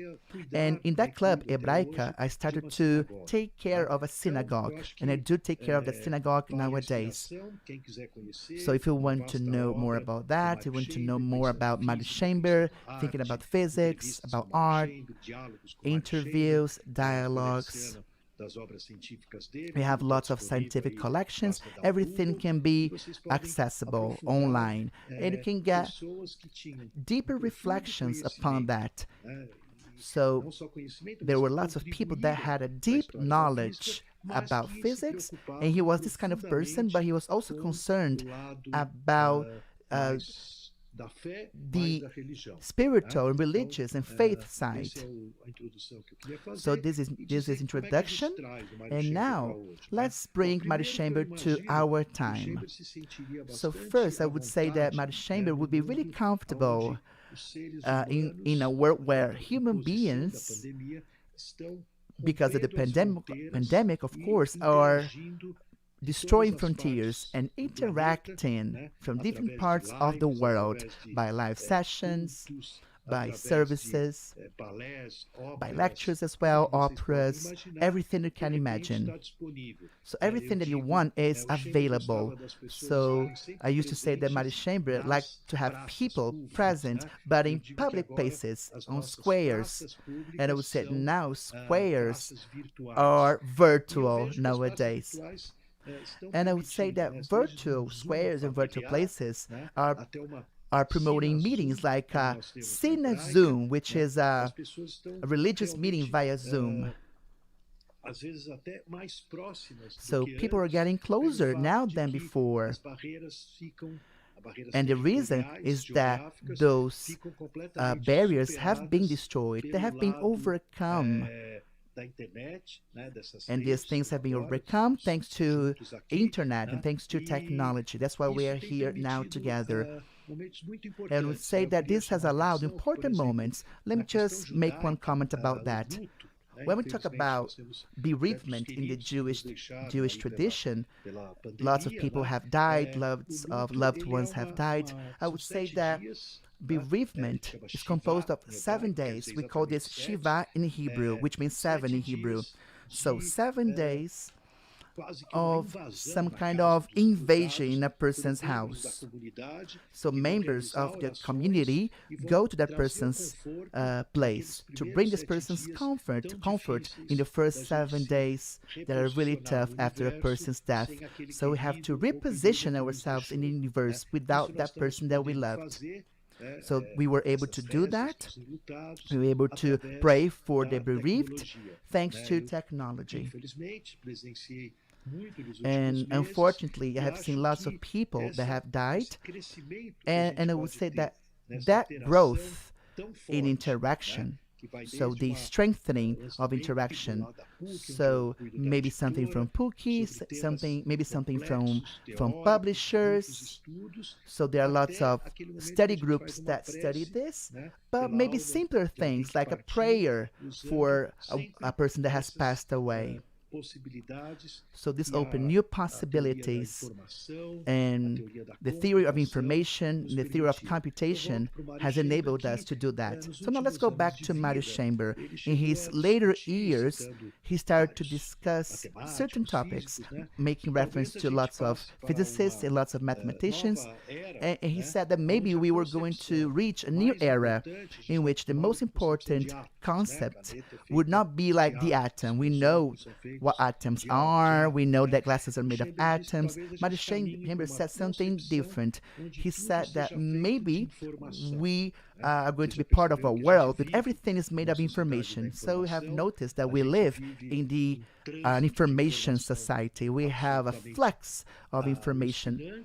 And in that club, Hebraica, I started to take care of a synagogue. And I do take care of that synagogue nowadays. So if you want to know more about that, you want to know more about Mário Chamber, thinking about physics, about art, interviews, dialogues, we have lots of scientific collections. Everything can be accessible online, and you can get deeper reflections upon that. So there were lots of people that had a deep knowledge about physics, and he was this kind of person, but he was also concerned about the spiritual and religious and faith side. So this is introduction, and now let's bring Mary Chamber to our time. So first I would say that Mary Chamber would be really comfortable in a world where human beings, because of the pandemic, of course, are destroying frontiers and interacting from different parts of the world by live sessions, by services, by lectures as well, operas, everything you can imagine. So everything that you want is available. So I used to say that Mary Chamber liked to have people present, but in public places, on squares. And I would say now squares are virtual nowadays. And I would say that virtual squares and virtual places are promoting meetings like Cine Zoom, which is a religious meeting via Zoom. So people are getting closer now than before. And the reason is that those barriers have been destroyed. They have been overcome. And these things have been overcome thanks to internet and thanks to technology. That's why we are here now together. And we say that this has allowed important moments. Let me just make one comment about that. When we talk about bereavement in the Jewish tradition, lots of people have died, lots of loved ones have died. I would say that bereavement is composed of 7 days. We call this Shiva in Hebrew, which means 7 in Hebrew. So 7 days of some kind of invasion in a person's house. So members of the community go to that person's place to bring this person's comfort in the first 7 days that are really tough after a person's death. So we have to reposition ourselves in the universe without that person that we loved. So we were able to do that. We were able to pray for the bereaved thanks to technology. And unfortunately, I have seen lots of people that have died. And I would say that that growth in interaction, so the strengthening of interaction, so maybe something from PUC, maybe something from publishers. So there are lots of study groups that study this, but maybe simpler things like a prayer for a person that has passed away. So this opened new possibilities, and the theory of information, the theory of computation has enabled us to do that. So now let's go back to Mary Chamber. In his later years, he started to discuss certain topics, making reference to lots of physicists and lots of mathematicians, and he said that maybe we were going to reach a new era in which the most important concept would not be like the atom. We know what atoms are. We know that glasses are made of atoms. Mary Chamber said something different. He said that maybe we are going to be part of a world that everything is made of information. So we have noticed that we live in an information society. We have a flux of information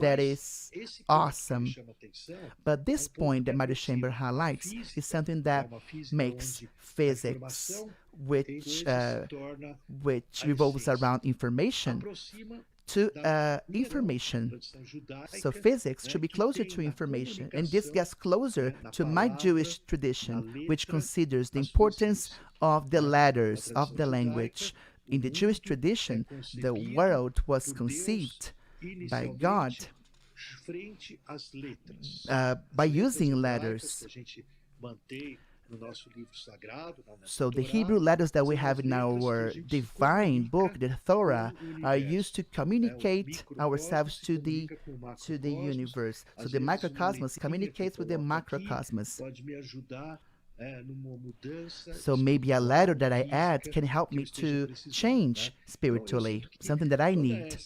that is awesome. But this point that Mary Chamber highlights is something that makes physics, which revolves around information, to information. So physics should be closer to information, and this gets closer to my Jewish tradition, which considers the importance of the letters of the language. In the Jewish tradition, the world was conceived by God by using letters. So the Hebrew letters that we have in our divine book, the Torah, are used to communicate ourselves to the universe. So the microcosmos communicates with the macrocosmos. So maybe a letter that I add can help me to change spiritually, something that I need.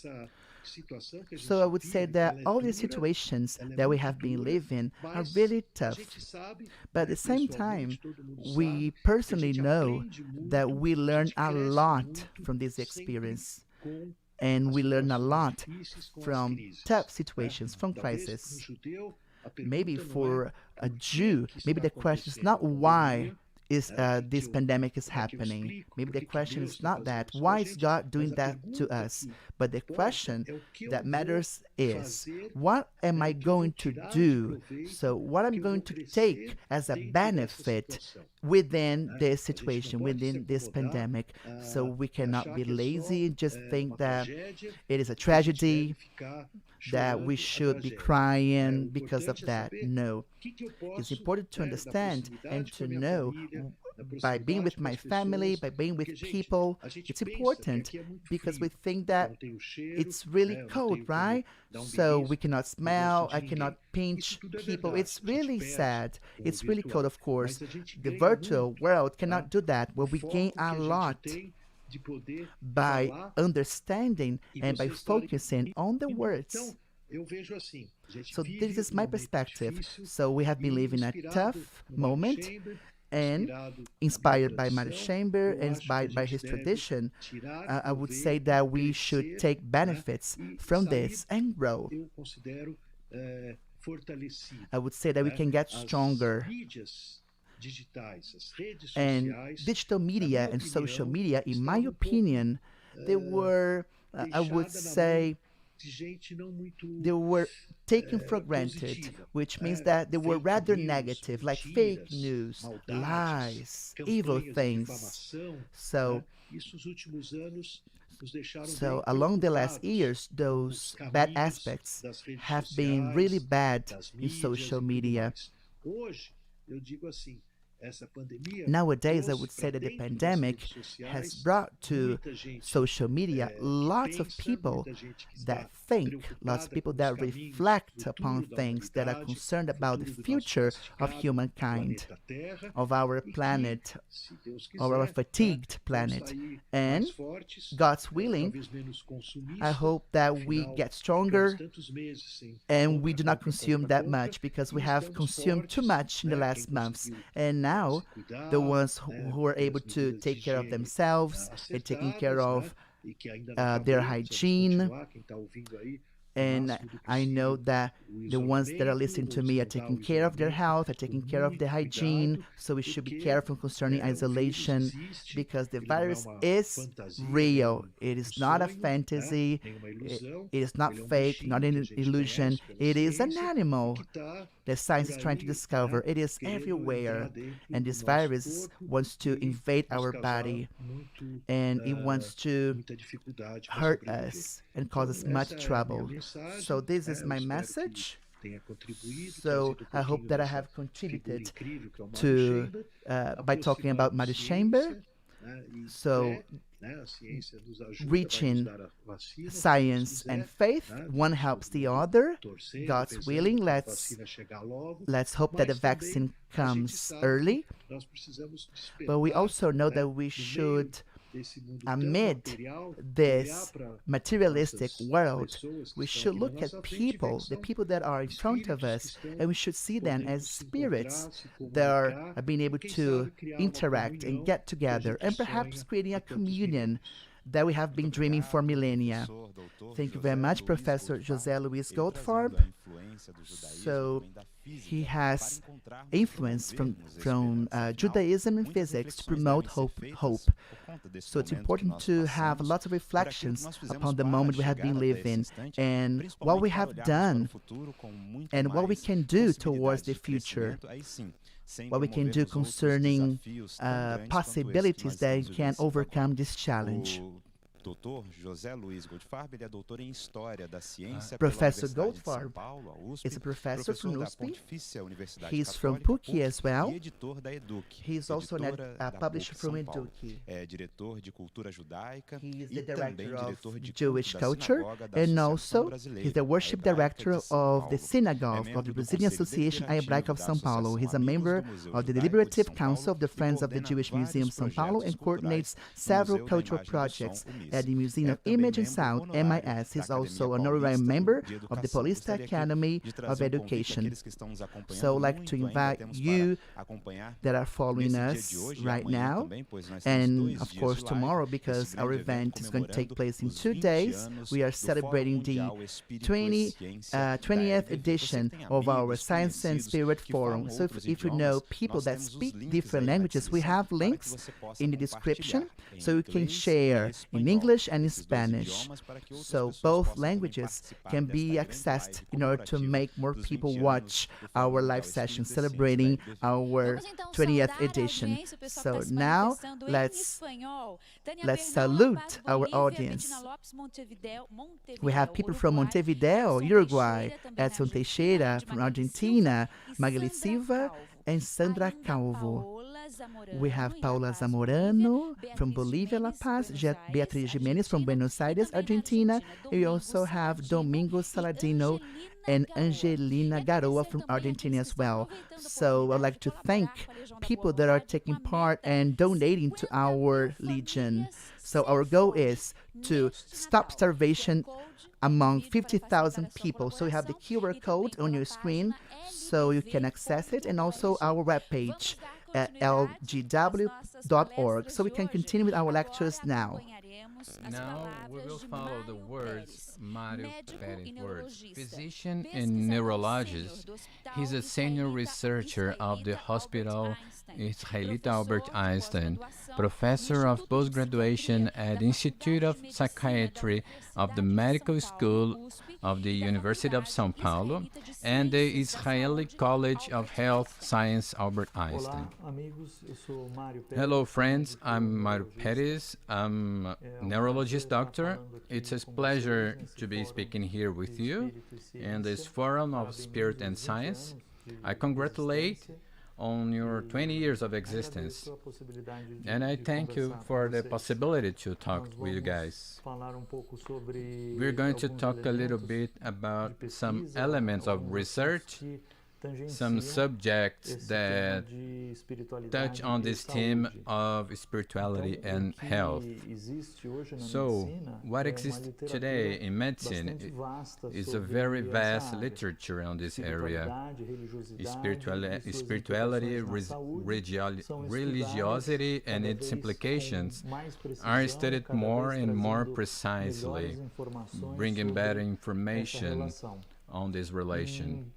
So I would say that all these situations that we have been living are really tough. But at the same time, we personally know that we learn a lot from this experience. And we learn a lot from tough situations, from crisis. Maybe for a Jew, maybe the question is not why is this pandemic is happening. Maybe the question is not that. Why is God doing that to us? But the question that matters is, what am I going to do? So what I'm going to take as a benefit within this situation, within this pandemic. So we cannot be lazy and just think that it is a tragedy, that we should be crying because of that. No. It's important to understand and to know, by being with my family, by being with people, it's important because we think that it's really cold, right? So we cannot smell, I cannot pinch people. It's really sad. It's really cold, of course. The virtual world cannot do that, but we gain a lot by understanding and by focusing on the words. So this is my perspective. So we have been living a tough moment, and inspired by Mário Chamber and inspired by his tradition, I would say that we should take benefits from this and grow. I would say that we can get stronger. And digital media and social media, in my opinion, they were, I would say, they were taken for granted, which means that they were rather negative, like fake news, lies, evil things. So along the last years, those bad aspects have been really bad in social media. Nowadays, I would say that the pandemic has brought to social media lots of people that think, lots of people that reflect upon things, that are concerned about the future of humankind, of our planet, of our fatigued planet. And God's willing, I hope that we get stronger and we do not consume that much, because we have consumed too much in the last months. And now, the ones who are able to take care of themselves and taking care of their hygiene. And I know that the ones that are listening to me are taking care of their health, are taking care of their hygiene. So we should be careful concerning isolation, because the virus is real. It is not a fantasy. It is not fake, not an illusion. It is an animal that science is trying to discover. It is everywhere. And this virus wants to invade our body. And it wants to hurt us and cause us much trouble. So this is my message. So I hope that I have contributed to, by talking about Mário Chamber. So reaching science and faith, one helps the other. God's willing, let's hope that the vaccine comes early. But we also know that we should, amid this materialistic world, we should look at people, the people that are in front of us, and we should see them as spirits that are being able to interact and get together, and perhaps creating a communion that we have been dreaming for millennia. Thank you very much, Professor José Luiz Goldfarb. So he has influence from Judaism and physics to promote hope. So it's important to have lots of reflections upon the moment we have been living, and what we have done, and what we can do towards the future. What we can do concerning possibilities that can overcome this challenge. Professor Goldfarb is a professor from USP. He's from PUC as well. He's also a publisher from EDUC. He is the director of Jewish culture, and also he's the worship director of the synagogue of the Brazilian Association Hebraica of São Paulo. He's a member of the Deliberative Council of the Friends of the Jewish Museum São Paulo and coordinates several cultural projects at the Museum of Image and Sound, MIS. He's also an honorary member of the Paulista Academy of Education. So I'd like to invite you that are following us right now, and of course tomorrow, because our event is going to take place in 2 days. We are celebrating the 20th edition of our Science and Spirit Forum. So if you know people that speak different languages, we have links in the description so you can share in English and in Spanish. So both languages can be accessed in order to make more people watch our live session celebrating our 20th edition. So now let's salute our audience. We have people from Montevideo, Uruguay, Edson Teixeira from Argentina, Magali Silva, and Sandra Calvo. We have Paula Zamorano from Bolivia, La Paz, Beatriz Jimenez from Buenos Aires, Argentina. We also have Domingo Saladino and Angelina Garoa from Argentina as well. So I'd like to thank people that are taking part and donating to our Legion. So our goal is to stop starvation among 50,000 people. So you have the QR code on your screen so you can access it, and also our webpage at lgw.org. So we can continue with our lectures now. Now we will follow the words, Mário Pérez words. Physician and neurologist, he's a senior researcher of the Hospital Israelita Albert Einstein, professor of postgraduation at the Institute of Psychiatry of the Medical School of the University of São Paulo and the Israeli College of Health Science Albert Einstein. Hello friends, I'm Mário Pérez. I'm a neurologist doctor. It's a pleasure to be speaking here with you in this forum of spirit and science. I congratulate on your 20 years of existence, and I thank you for the possibility to talk with you guys. We're going to talk a little bit about some elements of research, some subjects that touch on this theme of spirituality and health. So, what exists today in medicine is a very vast literature on this area. Spirituality, religiosity, and its implications are studied more and more precisely, bringing better information on this relation.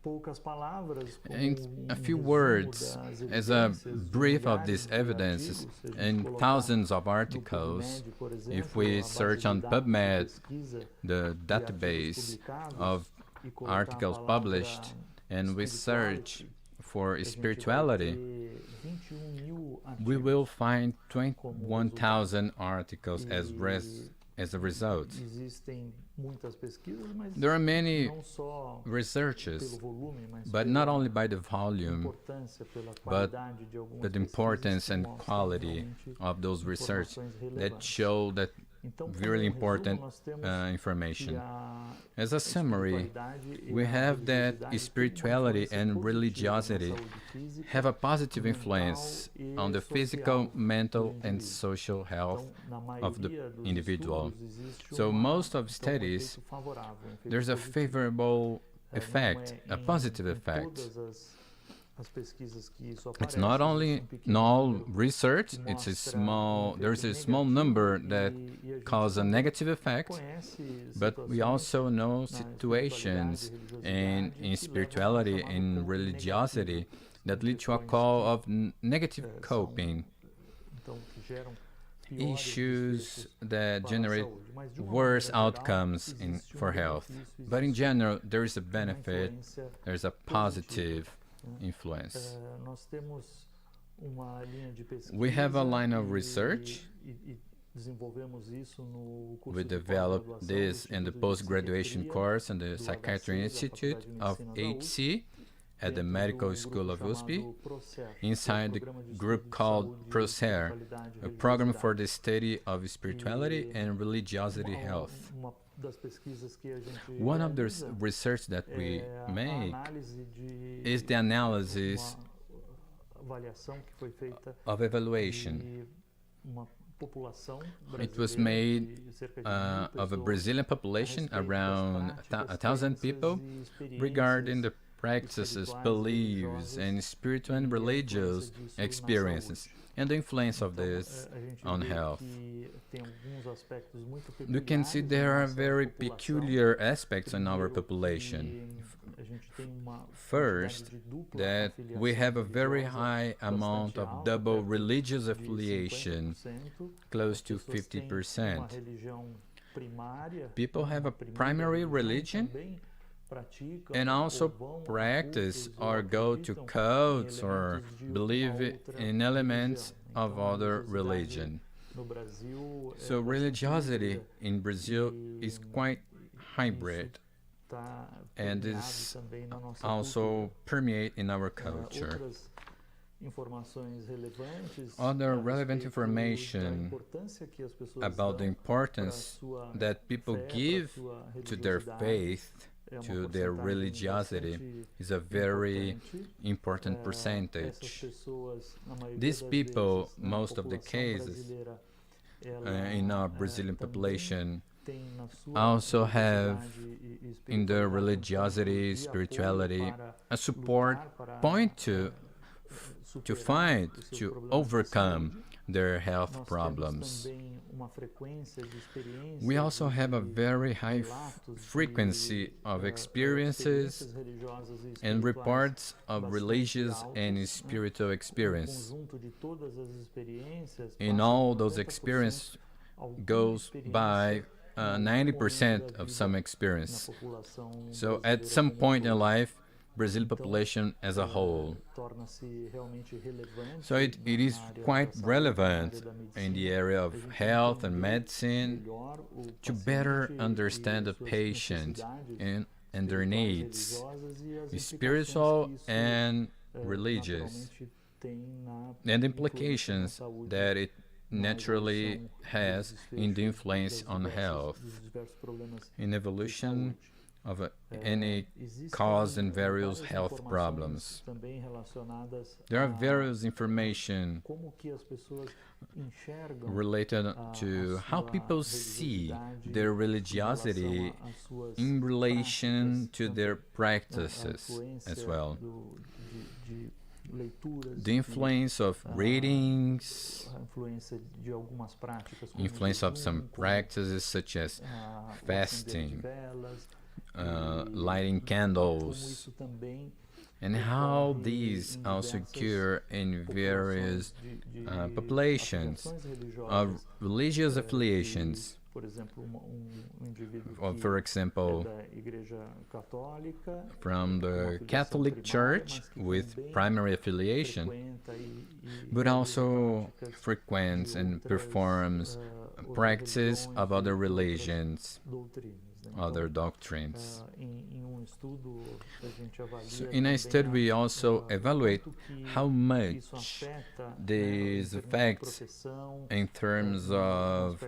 In a few words, as a brief of these evidences in thousands of articles, if we search on PubMed, the database of articles published, and we search for spirituality, we will find 21,000 articles as a result. There are many researches, but not only by the volume, but the importance and quality of those research that show that really important information. As a summary, we have that spirituality and religiosity have a positive influence on the physical, mental, and social health of the individual. So most of studies, there's a favorable effect, a positive effect. It's not only null research, there's a small number that cause a negative effect, but we also know situations in spirituality and religiosity that lead to a call of negative coping, issues that generate worse outcomes for health. But in general, there is a benefit, there's a positive influence. We have a line of research. We developed this in the post-graduation course in the Psychiatry Institute of HC at the Medical School of USP, inside the group called PROCER, a program for the study of spirituality and religiosity health. One of the research that we make is the analysis of evaluation It was made of a Brazilian population, around 1,000 people, regarding the practices, beliefs, and spiritual and religious experiences, and the influence of this on health. You can see there are very peculiar aspects in our population. First, that we have a very high amount of double religious affiliation, close to 50%. People have a primary religion and also practice or go to cults or believe in elements of other religion. So religiosity in Brazil is quite hybrid, and is also permeate in our culture. Other relevant information about the importance that people give to their faith, to their religiosity, is a very important percentage. These people, most of the cases in our Brazilian population, also have in their religiosity, spirituality, a support point to overcome their health problems. We also have a very high frequency of experiences and reports of religious and spiritual experience. In all those experiences goes by 90% of some experience. So at some point in life, Brazil population as a whole. So it is quite relevant in the area of health and medicine to better understand the patient and their needs, spiritual and religious, and implications that it naturally has in the influence on health, in evolution of any cause and various health problems. There are various information related to how people see their religiosity in relation to their practices as well. The influence of readings, influence of some practices such as fasting, lighting candles, and how these also occur in various populations of religious affiliations. For example, from the Catholic Church with primary affiliation, but also frequents and performs practices of other religions, other doctrines. So in a study, we also evaluate how much these affects in terms of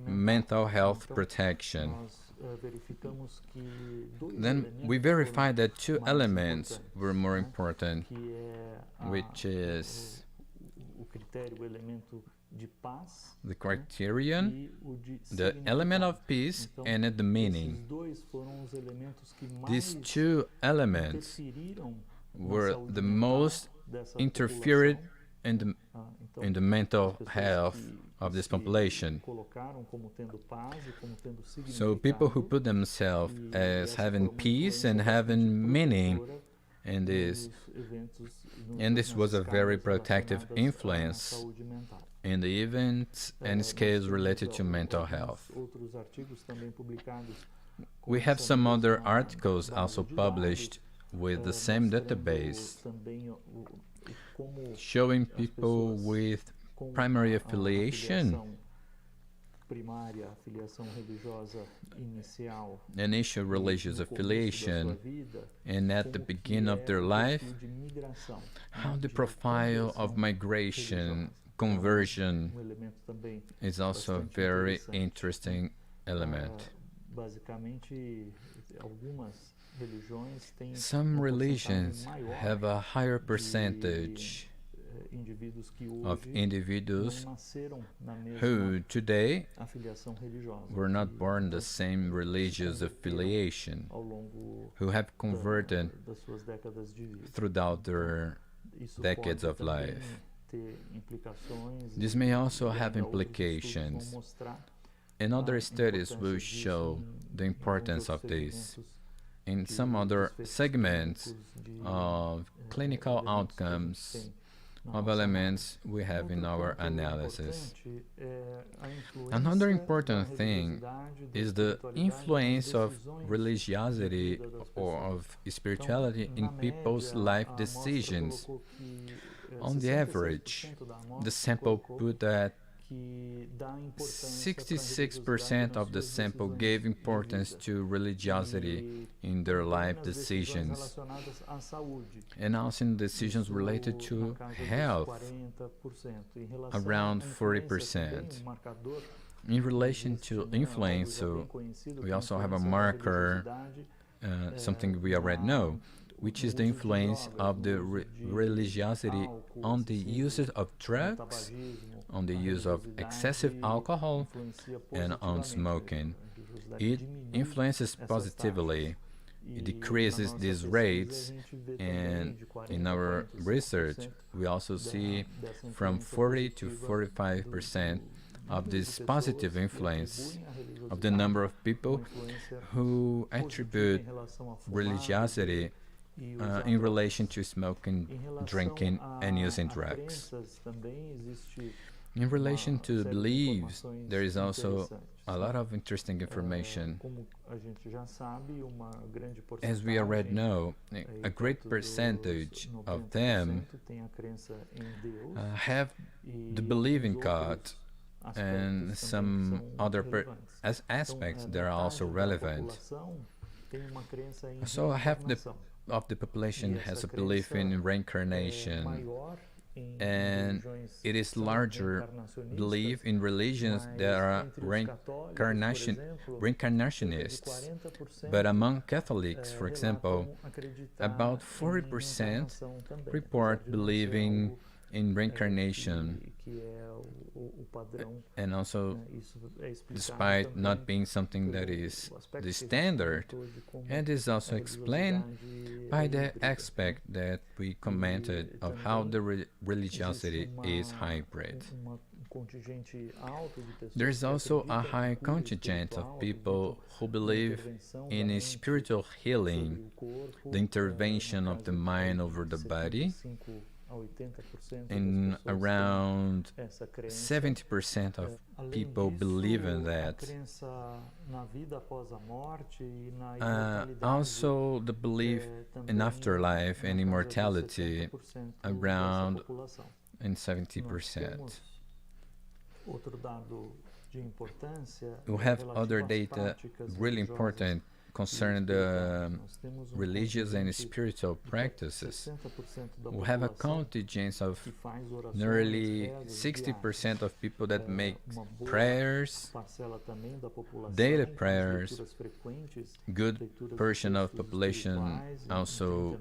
mental health protection. Then we verified that two elements were more important, which is the criterion, the element of peace, and the meaning. These two elements were the most interfered in the mental health of this population. So people who put themselves as having peace and having meaning in this, and this was a very protective influence in the events and scales related to mental health. We have some other articles also published with the same database, showing people with primary affiliation, initial religious affiliation, and at the beginning of their life, how the profile of migration, conversion is also a very interesting element. Some religions have a higher percentage of individuals who today were not born in the same religious affiliation, who have converted throughout their decades of life. This may also have implications, and other studies will show the importance of this. In some other segments of clinical outcomes of elements we have in our analysis. Another important thing is the influence of religiosity or of spirituality in people's life decisions. On the average, the sample put that 66% of the sample gave importance to religiosity in their life decisions, and also in decisions related to health, around 40%. In relation to influence, so we also have a marker, something we already know, which is the influence of the religiosity on the usage of drugs, on the use of excessive alcohol, and on smoking. It influences positively. It decreases these rates, and in our research, we also see from 40 to 45% of this positive influence of the number of people who attribute religiosity in relation to smoking, drinking, and using drugs. In relation to beliefs, there is also a lot of interesting information. As we already know, a great percentage of them have the belief in God, and some other aspects that are also relevant. So half of the population has a belief in reincarnation, and it is larger belief in religions that are reincarnationists. But among Catholics, for example, about 40% report believing in reincarnation, and also despite not being something that is the standard, and is also explained by the aspect that we commented of how the religiosity is hybrid. There is also a high contingent of people who believe in a spiritual healing, the intervention of the mind over the body, and around 70% of people believe in that. Also the belief in afterlife and immortality, around 70%. We have other data really important concerning the religious and spiritual practices. We have a contingent of nearly 60% of people that make prayers, daily prayers. Good portion of population also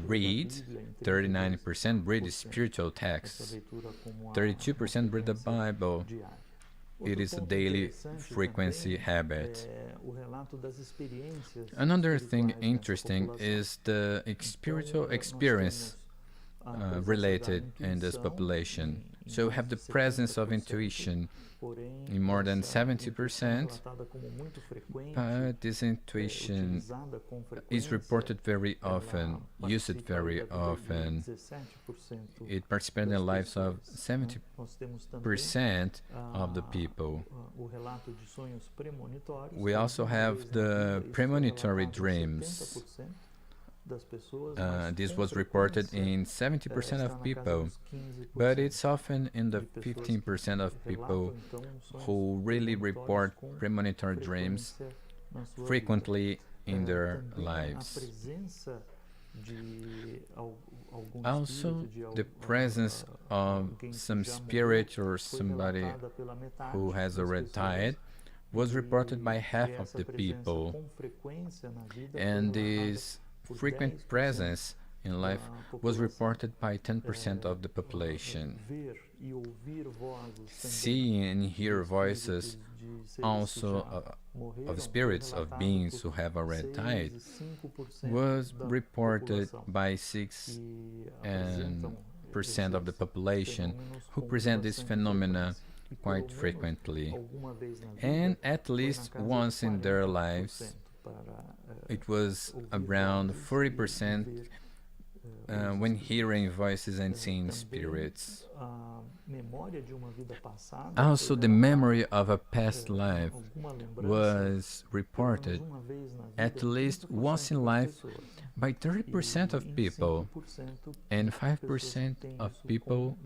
read, 39% read spiritual texts, 32% read the Bible. It is a daily frequency habit. Another thing interesting is the spiritual experience related in this population. So we have the presence of intuition in more than 70%, but this intuition is reported very often, used very often. It participates in the lives of 70% of the people. We also have the premonitory dreams. This was reported in 70% of people, but it's often in the 15% of people who really report premonitory dreams frequently in their lives. Also, the presence of some spirit or somebody who has already died was reported by half of the people, and this frequent presence in life was reported by 10% of the population. See and hear voices also of spirits of beings who have already died was reported by 6% of the population who present this phenomena quite frequently. And at least once in their lives, it was around 40% when hearing voices and seeing spirits. Also, the memory of a past life was reported at least once in life by 30% of people, and 5% of people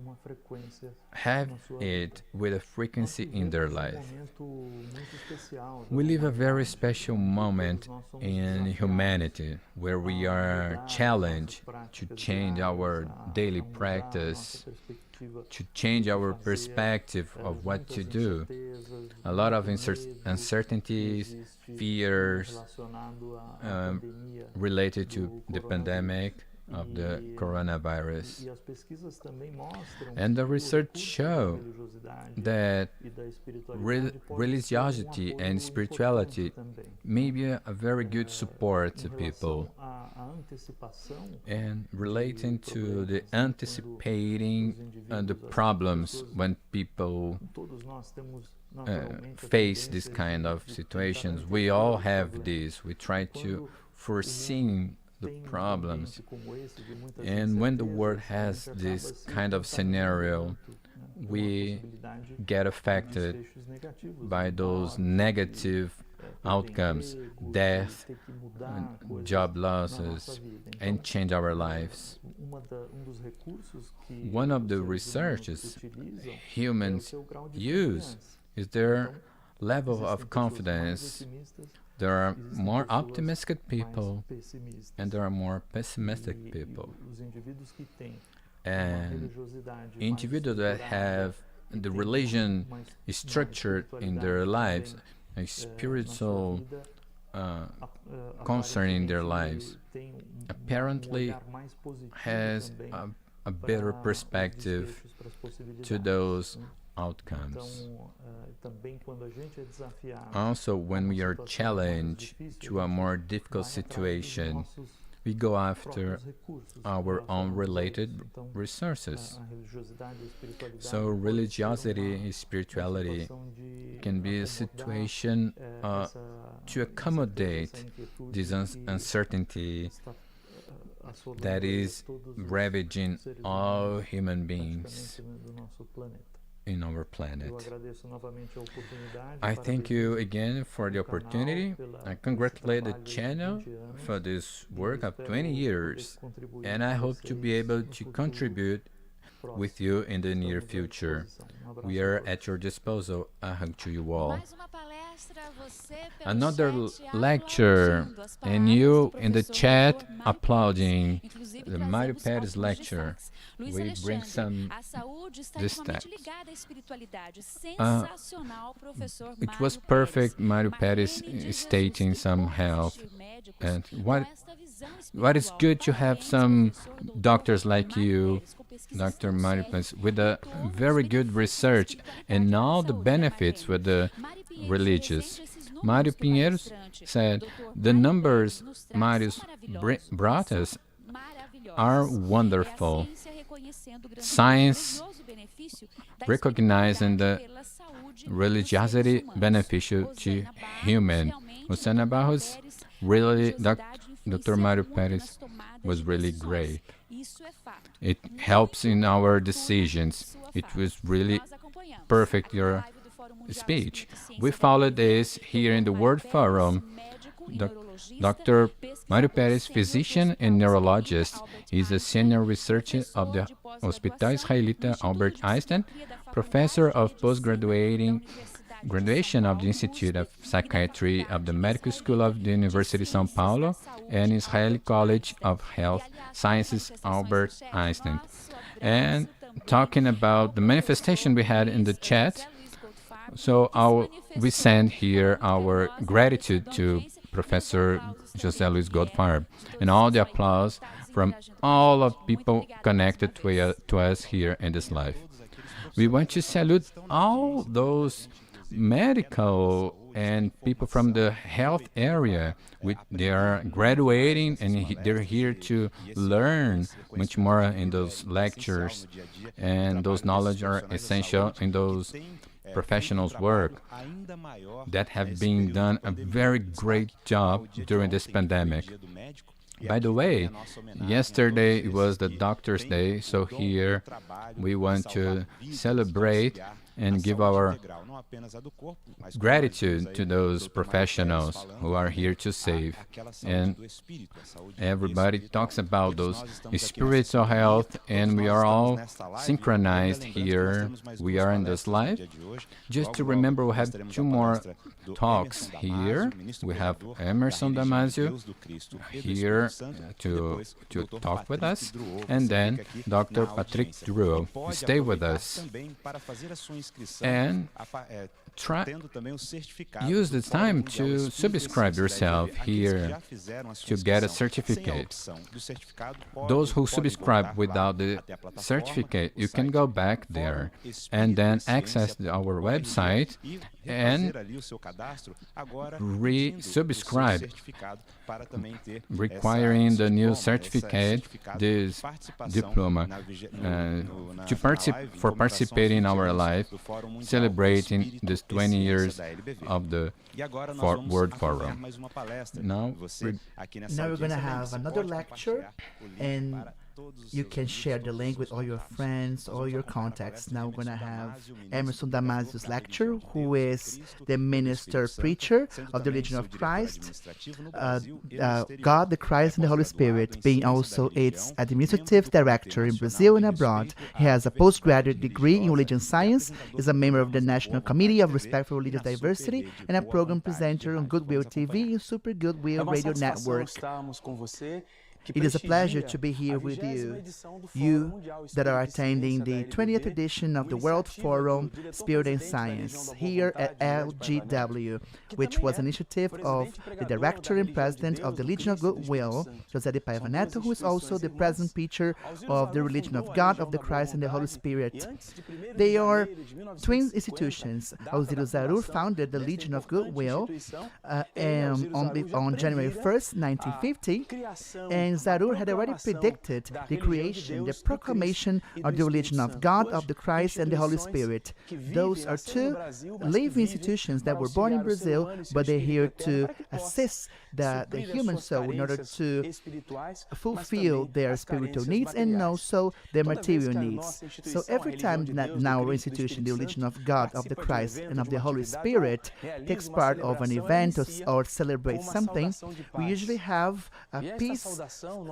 have it with a frequency in their life. We live a very special moment in humanity where we are challenged to change our daily practice, to change our perspective of what to do. A lot of uncertainties, fears related to the pandemic of the coronavirus. And the research show that religiosity and spirituality may be a very good support to people. And relating to the anticipating the problems when people face this kind of situations. We all have this. We try to foresee the problems. And when the world has this kind of scenario, we get affected by those negative outcomes, death, job losses, and change our lives. One of the researches humans use is their level of confidence. There are more optimistic people and there are more pessimistic people. And individuals that have the religion structured in their lives, a spiritual concern in their lives, apparently has a better perspective to those outcomes. Also, when we are challenged to a more difficult situation, we go after our own related resources. So religiosity and spirituality can be a situation to accommodate this uncertainty that is ravaging all human beings in our planet. I thank you again for the opportunity. I congratulate the channel for this work of 20 years, and I hope to be able to contribute with you in the near future. We are at your disposal. A hug to you all. Another lecture, and you in the chat applauding the Mário Pérez lecture. We bring some this text. It was perfect, Mário Pérez stating some health. And what is good to have some doctors like you, Dr. Mário Pérez, with a very good research and all the benefits with the religious. Mário Pinheiro said, the numbers Mário brought us are wonderful. Science recognizing the religiosity beneficial to human. Luciana Barros, really, Dr. Mário Pérez was really great. It helps in our decisions. It was really perfect, your speech. We followed this here in the World Forum. Dr. Mário Pérez, physician and neurologist, is a senior researcher of the Hospital Israelita Albert Einstein, professor of graduation of the Institute of Psychiatry of the Medical School of the University of São Paulo, and Israeli College of Health Sciences Albert Einstein. And talking about the manifestation we had in the chat, so we send here our gratitude to Professor José Luis Goldfarb, and all the applause from all of people connected to us here in this life. We want to salute all those medical and people from the health area. They are graduating and they're here to learn much more in those lectures, and those knowledge are essential in those professionals' work that have been done a very great job during this pandemic. By the way, yesterday it was the Doctor's Day, so here we want to celebrate and give our gratitude to those professionals who are here to save. And everybody talks about those spiritual health, and we are all synchronized here. We are in this live. Just to remember, we have two more talks here. We have Emerson Damascus here to talk with us, and then Dr. Patrick Drew. Stay with us and use the time to subscribe yourself here to get a certificate. Those who subscribe without the certificate, you can go back there and then access our website and re-subscribe, requiring the new certificate, this diploma, for participating in our life, celebrating this 20 years of the World Forum. Now we're going to have another lecture, and you can share the link with all your friends, all your contacts. Now we're going to have Emerson Damascus lecture, who is the minister preacher of the Religion of Christ, God, the Christ, and the Holy Spirit, being also its administrative director in Brazil and abroad. He has a postgraduate degree in religion science, is a member of the National Committee of Respect for Religious Diversity, and a program presenter on Goodwill TV and Super Goodwill Radio Network. It is a pleasure to be here with you that are attending the 20th edition of the World Forum Spirit and Science here at LGW, which was an initiative of the director and president of the Legion of Goodwill, José de Paiva Neto, who is also the present preacher of the Religion of God, of the Christ, and the Holy Spirit. They are twin institutions. Alziro Zarur founded the Legion of Goodwill on January 1st, 1950, and Zarur had already predicted the creation, the proclamation of the religion of God, of the Christ, and the Holy Spirit. Those are two living institutions that were born in Brazil, but they're here to assist the human soul in order to fulfill their spiritual needs and also their material needs. So every time that our institution, the religion of God, of the Christ, and of the Holy Spirit, takes part of an event or celebrates something, we usually have a peace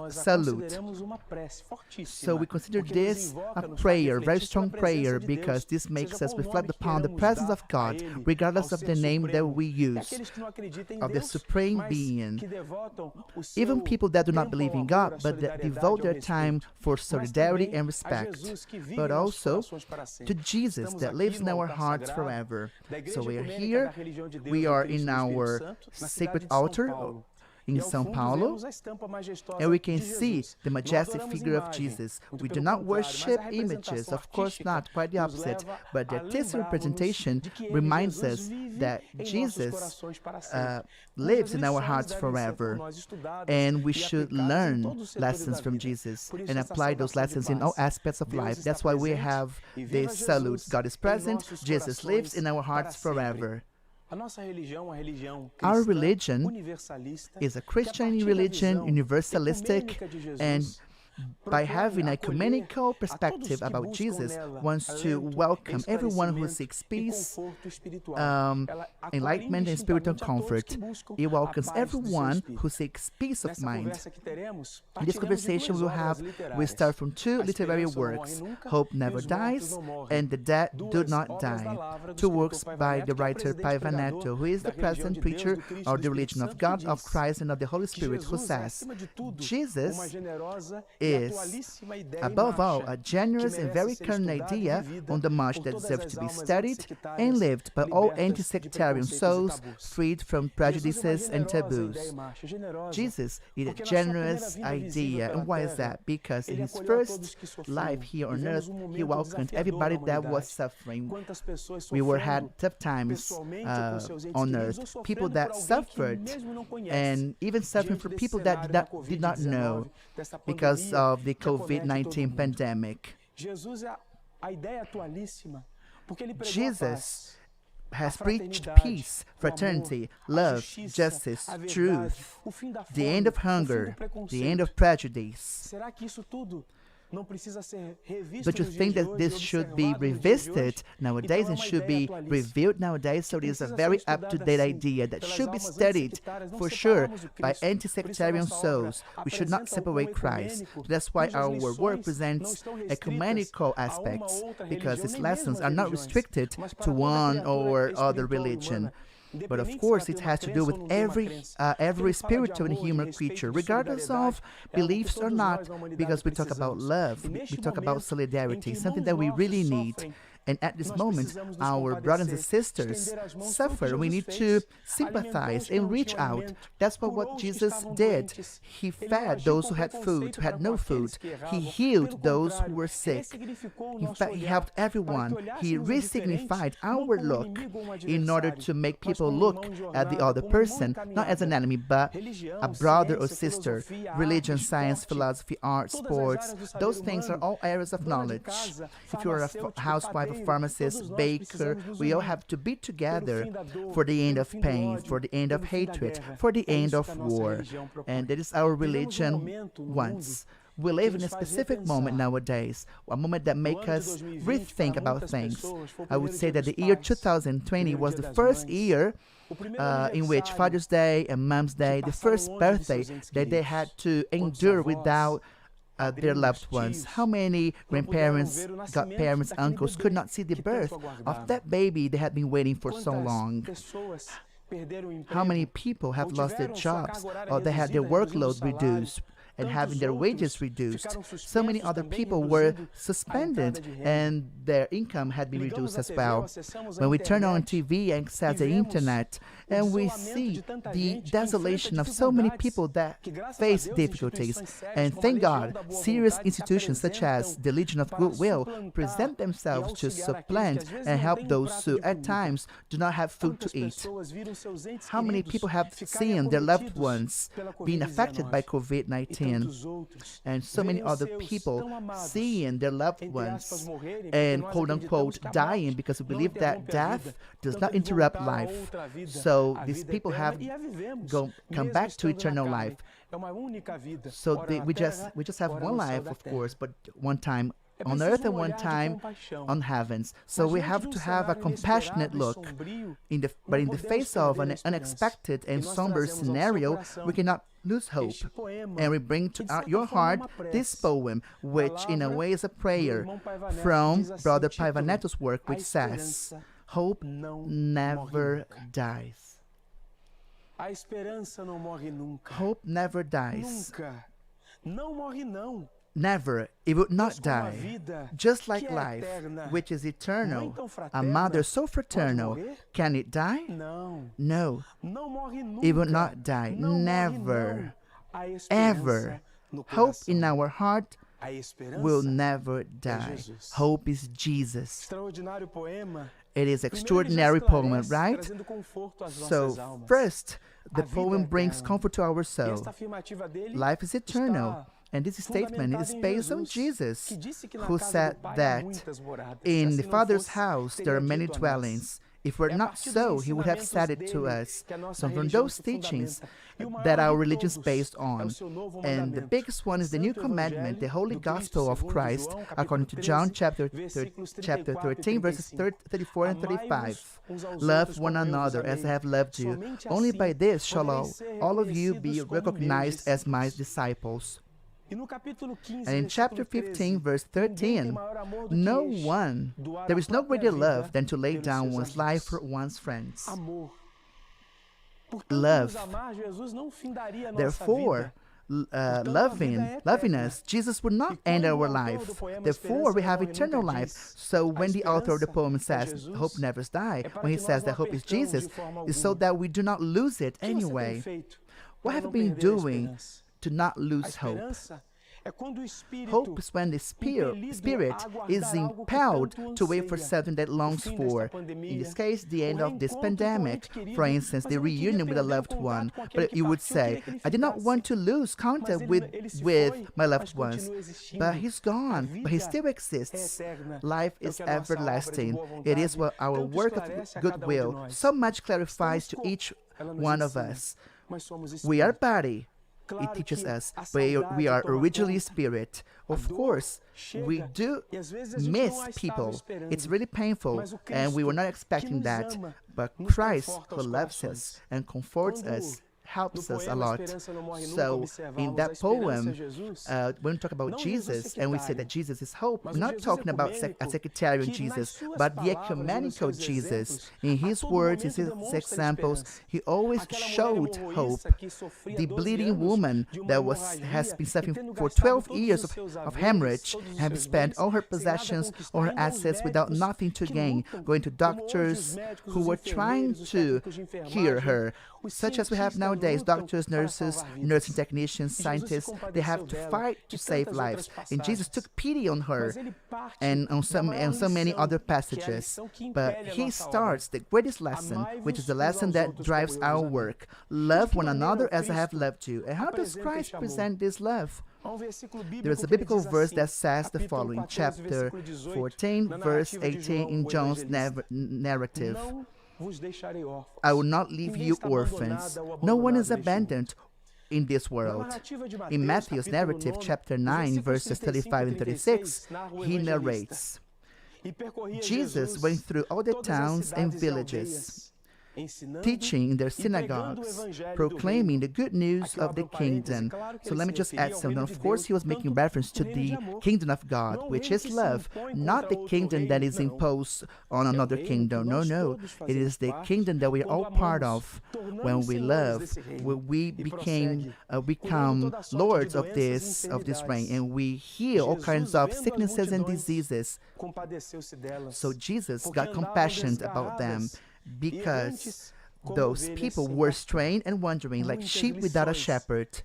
salute. So we consider this a prayer, very strong prayer, because this makes us reflect upon the presence of God, regardless of the name that we use, of the Supreme Being. Even people that do not believe in God, but that devote their time for solidarity and respect, but also to Jesus that lives in our hearts forever. So we are here, we are in our sacred altar in São Paulo, and we can see the majestic figure of Jesus. We do not worship images, of course not, quite the opposite, but the artistic representation reminds us that Jesus lives in our hearts forever, and we should learn lessons from Jesus and apply those lessons in all aspects of life. That's why we have this salute. God is present, Jesus lives in our hearts forever. Our religion is a Christian religion, universalistic, and by having an ecumenical perspective about Jesus, wants to welcome everyone who seeks peace, enlightenment, and spiritual comfort. It welcomes everyone who seeks peace of mind. In this conversation we start from two literary works, Hope Never Dies and The Dead Do Not Die, two works by the writer Paiva Neto, who is the present preacher of the religion of God, of Christ, and of the Holy Spirit, who says, Jesus is, above all, a generous and very current idea on the march that deserves to be studied and lived by all anti-sectarian souls freed from prejudices and taboos. Jesus is a generous idea. And why is that? Because in his first life here on earth, he welcomed everybody that was suffering. We had tough times on earth. People that suffered, and even suffering for people that did not know because of the COVID-19 pandemic. Jesus has preached peace, fraternity, love, justice, truth, the end of hunger, the end of prejudice. Don't you think that this should be revisited nowadays and should be reviewed nowadays? So it is a very up-to-date idea that should be studied for sure by anti-sectarian souls. We should not separate Christ. That's why our work presents ecumenical aspects, because its lessons are not restricted to one or other religion. But of course, it has to do with every spiritual and human creature, regardless of beliefs or not, because we talk about love, we talk about solidarity, something that we really need. And at this moment, our brothers and sisters suffer. We need to sympathize and reach out. That's what Jesus did. He fed those who had food, who had no food. He healed those who were sick. In fact, he helped everyone. He resignified our look in order to make people look at the other person, not as an enemy, but a brother or sister. Religion, science, philosophy, art, sports, those things are all areas of knowledge. If you're a housewife, pharmacist, baker, we all have to be together for the end of pain, for the end of hatred, for the end of war. And that is our religion wants. We live in a specific moment nowadays, a moment that makes us rethink about things. I would say that the year 2020 was the first year in which Father's Day and Mom's Day, the first birthday that they had to endure without their loved ones. How many grandparents, godparents, uncles could not see the birth of that baby they had been waiting for so long? How many people have lost their jobs, or they had their workload reduced and having their wages reduced? So many other people were suspended and their income had been reduced as well. When we turn on TV and access the internet, and we see the desolation of so many people that face difficulties. And thank God, serious institutions such as the Legion of Goodwill present themselves to supplant and help those who at times do not have food to eat. How many people have seen their loved ones being affected by COVID-19? And so many other people seeing their loved ones and quote-unquote dying, because we believe that death does not interrupt life. So these people have come back to eternal life. So we just have one life, of course, but one time on earth and one time on heavens. So we have to have a compassionate look. But in the face of an unexpected and somber scenario, we cannot lose hope. And we bring to your heart this poem, which in a way is a prayer from Brother Paiva Neto's work, which says, "Hope never dies." Hope never dies. Never, it would not die. Just like life, which is eternal, a mother so fraternal, can it die? No, it will not die. Never, ever. Hope in our heart will never die. Hope is Jesus. It is extraordinary poem, right? So first, the poem brings comfort to our soul. Life is eternal. And this statement is based on Jesus, who said that in the Father's house there are many dwellings. If we're not so, he would have said it to us. So from those teachings that our religion is based on. And the biggest one is the new commandment, the holy gospel of Christ, according to John chapter 13, verses 34 and 35. Love one another as I have loved you. Only by this shall all of you be recognized as my disciples. And in chapter 15, verse 13, there is no greater love than to lay down one's life for one's friends. Love. Therefore, loving us, Jesus would not end our life. Therefore, we have eternal life. So when the author of the poem says, hope never dies, when he says that hope is Jesus, it's so that we do not lose it anyway. What have you been doing to not lose hope? Hope is when the spirit is impelled to wait for something that longs for. In this case, the end of this pandemic. For instance, the reunion with a loved one. But you would say, I did not want to lose contact with my loved ones. But he's gone. But he still exists. Life is everlasting. It is what our work of goodwill so much clarifies to each one of us. We are body. It teaches us, but we are originally spirit. Of course, we do miss people. It's really painful, and we were not expecting that. But Christ, who loves us and comforts us, helps us a lot. So in that poem, when we talk about Jesus and we say that Jesus is hope, we're not talking about a sectarian Jesus, but the ecumenical Jesus. In his words, in his examples, he always showed hope. The bleeding woman that has been suffering for 12 years of hemorrhage, has spent all her possessions, all her assets without nothing to gain, going to doctors who were trying to cure her, such as we have nowadays. Doctors, nurses, nursing technicians, scientists, they have to fight to save lives. And Jesus took pity on her and on so many other passages. But he starts the greatest lesson, which is the lesson that drives our work. Love one another as I have loved you. And how does Christ present this love? There is a biblical verse that says the following, chapter 14, verse 18 in John's narrative. I will not leave you orphans. No one is abandoned in this world. In Matthew's narrative, chapter 9, verses 35 and 36, he narrates, Jesus went through all the towns and villages, teaching in their synagogues, proclaiming the good news of the kingdom. So let me just add something. Of course, he was making reference to the kingdom of God, which is love, not the kingdom that is imposed on another kingdom. No. It is the kingdom that we are all part of. When we love, we become lords of this reign, and we heal all kinds of sicknesses and diseases. So Jesus got compassionate about them, because those people were straying and wandering like sheep without a shepherd.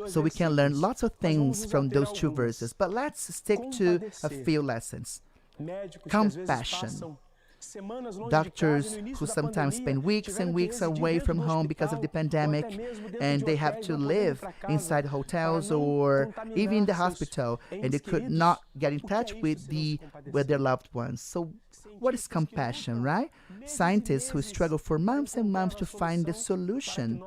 So we can learn lots of things from those two verses, but let's stick to a few lessons. Compassion. Doctors who sometimes spend weeks and weeks away from home because of the pandemic, and they have to live inside hotels or even in the hospital, and they could not get in touch with their loved ones. So what is compassion, right? Scientists who struggle for months and months to find the solution,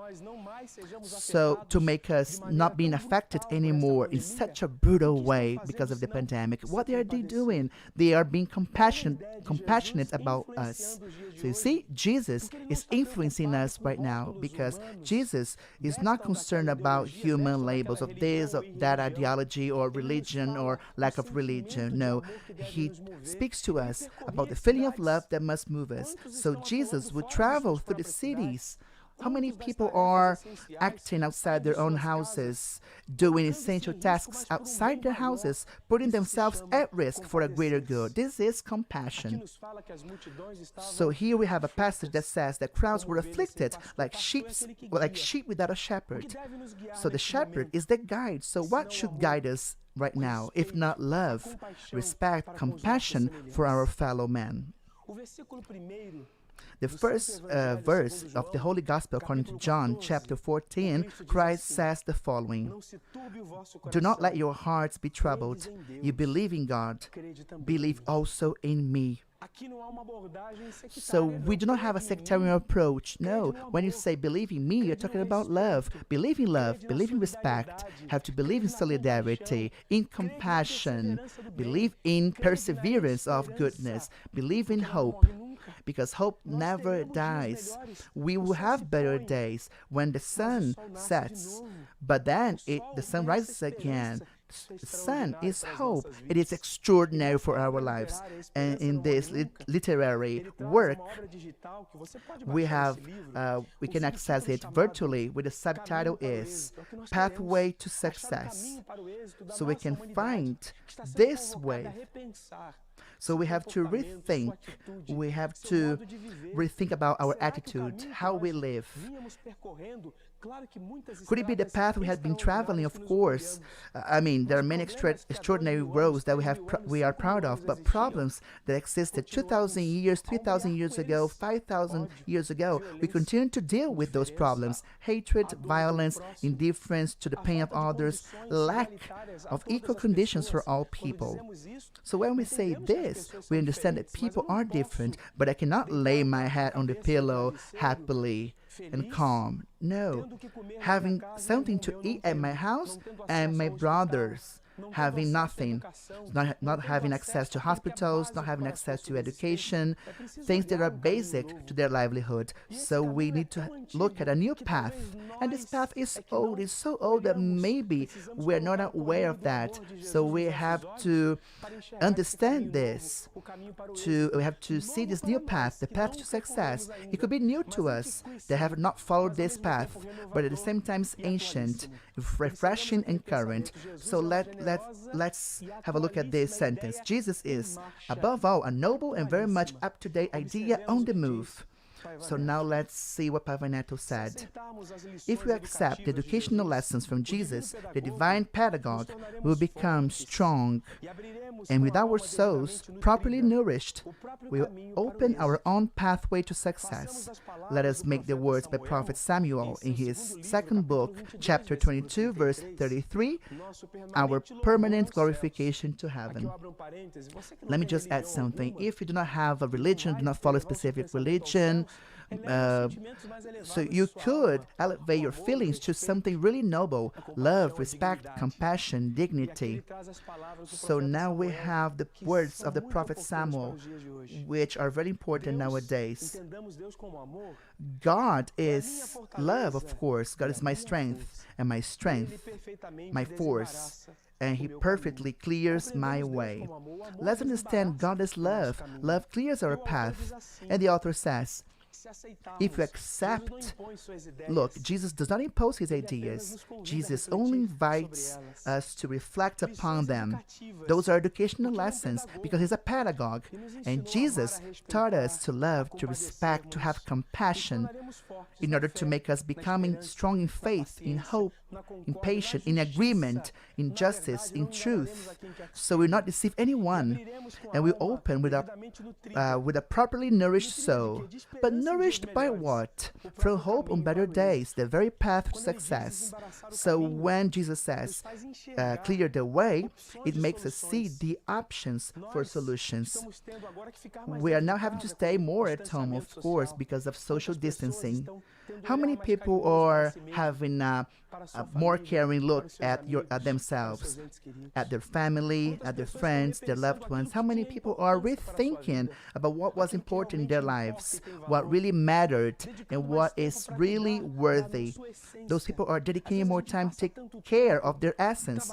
so to make us not being affected anymore in such a brutal way because of the pandemic. What are they doing? They are being compassionate about us. So you see, Jesus is influencing us right now, because Jesus is not concerned about human labels of this or that ideology or religion or lack of religion. No, he speaks to us about the feeling of love that must move us. So Jesus would travel through the cities. How many people are acting outside their own houses, doing essential tasks outside their houses, putting themselves at risk for a greater good? This is compassion. So here we have a passage that says that crowds were afflicted like sheep without a shepherd. So the shepherd is the guide. So what should guide us right now, if not love, respect, compassion for our fellow man? The first verse of the Holy Gospel according to John chapter 14, Christ says the following: do not let your hearts be troubled. You believe in God, believe also in me. So we do not have a sectarian approach. No, when you say believe in me, you're talking about love. Believe in love, believe in respect, have to believe in solidarity, in compassion, believe in perseverance of goodness, believe in hope, because hope never dies. We will have better days when the sun sets, but then the sun rises again. sun is hope. It is extraordinary for our lives. And in this literary work, we can access it virtually with the subtitle is Pathway to Success. So we can find this way. So we have to rethink. We have to rethink about our attitude, how we live. Could it be the path we had been traveling? Of course. There are many extraordinary roads that we are proud of, but problems that existed 2,000 years, 3,000 years ago, 5,000 years ago, we continue to deal with those problems. Hatred, violence, indifference to the pain of others, lack of equal conditions for all people. So when we say this, we understand that people are different, but I cannot lay my head on the pillow happily and calm. No, having something to eat at my house and my brothers having nothing, not having access to hospitals, not having access to education, things that are basic to their livelihood. So we need to look at a new path. And this path is old. It's so old that maybe we're not aware of that. So we have to understand this. We have to see this new path, the path to success. It could be new to us. They have not followed this path, but at the same time it's ancient, refreshing and current. So let's have a look at this sentence. Jesus is, above all, a noble and very much up-to-date idea on the move. So now let's see what Premonitory said. If we accept the educational lessons from Jesus, the divine pedagogue, we will become strong, and with our souls properly nourished, we will open our own pathway to success. Let us make the words by Prophet Samuel in his second book, chapter 22, verse 33, our permanent glorification to heaven. Let me just add something. If you do not have a religion, do not follow a specific religion, so you could elevate your feelings to something really noble: love, respect, compassion, dignity. So now we have the words of the prophet Samuel, which are very important nowadays. God is love, of course. God is my strength, and my strength, my force, and He perfectly clears my way. Let's understand God is love. Love clears our path. And the author says, if we accept, look, Jesus does not impose His ideas. Jesus only invites us to reflect upon them. Those are educational lessons because He's a pedagogue. And Jesus taught us to love, to respect, to have compassion in order to make us becoming strong in faith, in hope, in patience, in agreement, in justice, in truth. So we'll not deceive anyone. And we open with a properly nourished soul. But nourished by what? From hope on better days, the very path to success. So when Jesus says, clear the way, it makes us see the options for solutions. We are now having to stay more at home, of course, because of social distancing. How many people are having a more caring look at themselves, at their family, at their friends, their loved ones? How many people are rethinking about what was important in their lives, what really mattered, and what is really worthy? Those people are dedicating more time to take care of their essence.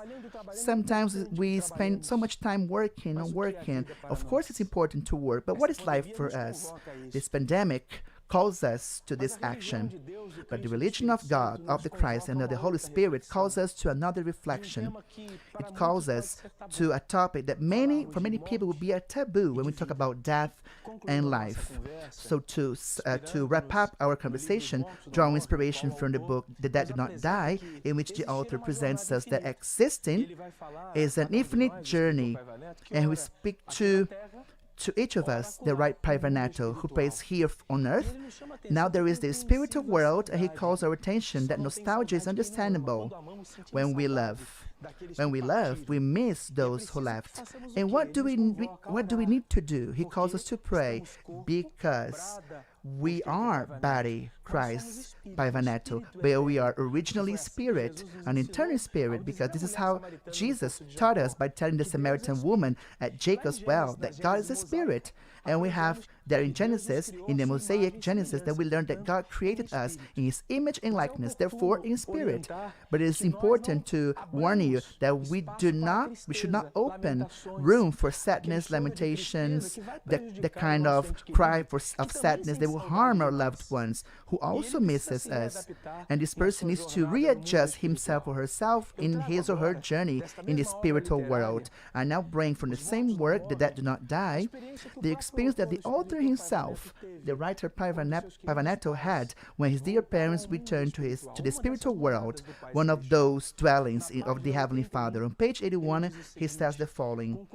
Sometimes we spend so much time working and working. Of course, it's important to work, but what is life for us? This pandemic calls us to this action. But the religion of God, of the Christ, and of the Holy Spirit calls us to another reflection. It calls us to a topic that for many people will be a taboo when we talk about death and life. So to wrap up our conversation, drawing inspiration from the book The Dead Do Not Die, in which the author presents us that existing is an infinite journey, and we speak to each of us, the right Premonitory, who prays here on earth. Now there is the spiritual world, and he calls our attention that nostalgia is understandable. When we love, we miss those who left. And what do we need to do? He calls us to pray because we are body, Christ, Paiva Neto, but we are originally spirit, an eternal spirit, because this is how Jesus taught us by telling the Samaritan woman at Jacob's well that God is a spirit. And we have there in Genesis, in the Mosaic Genesis, that we learned that God created us in His image and likeness, therefore in spirit. But it is important to warn you that we should not open room for sadness, lamentations, the kind of cry of sadness that will harm our loved ones, who also misses us. And this person needs to readjust himself or herself in his or her journey in the spiritual world. I now bring from the same work, The Dead Do Not Die, the experience that the author himself, the writer Paiva Neto, had when his dear parents returned to the spiritual world, one of those dwellings of the Heavenly Father. On page 81, he says the following.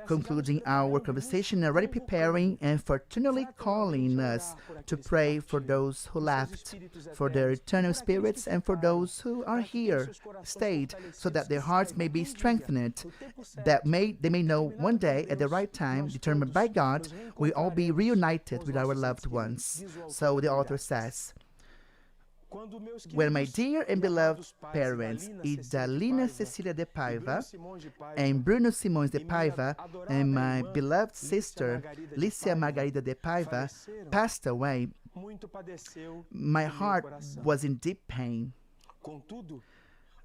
Concluding our conversation, already preparing and fraternally calling us to pray for those who left, for their eternal spirits, and for those who are here, stayed, so that their hearts may be strengthened, that they may know one day, at the right time, determined by God, we all be reunited with our loved ones. So the author says, when my dear and beloved parents, Idalina Cecilia de Paiva and Bruno Simões de Paiva, and my beloved sister, Lícia Margarida de Paiva, passed away, my heart was in deep pain.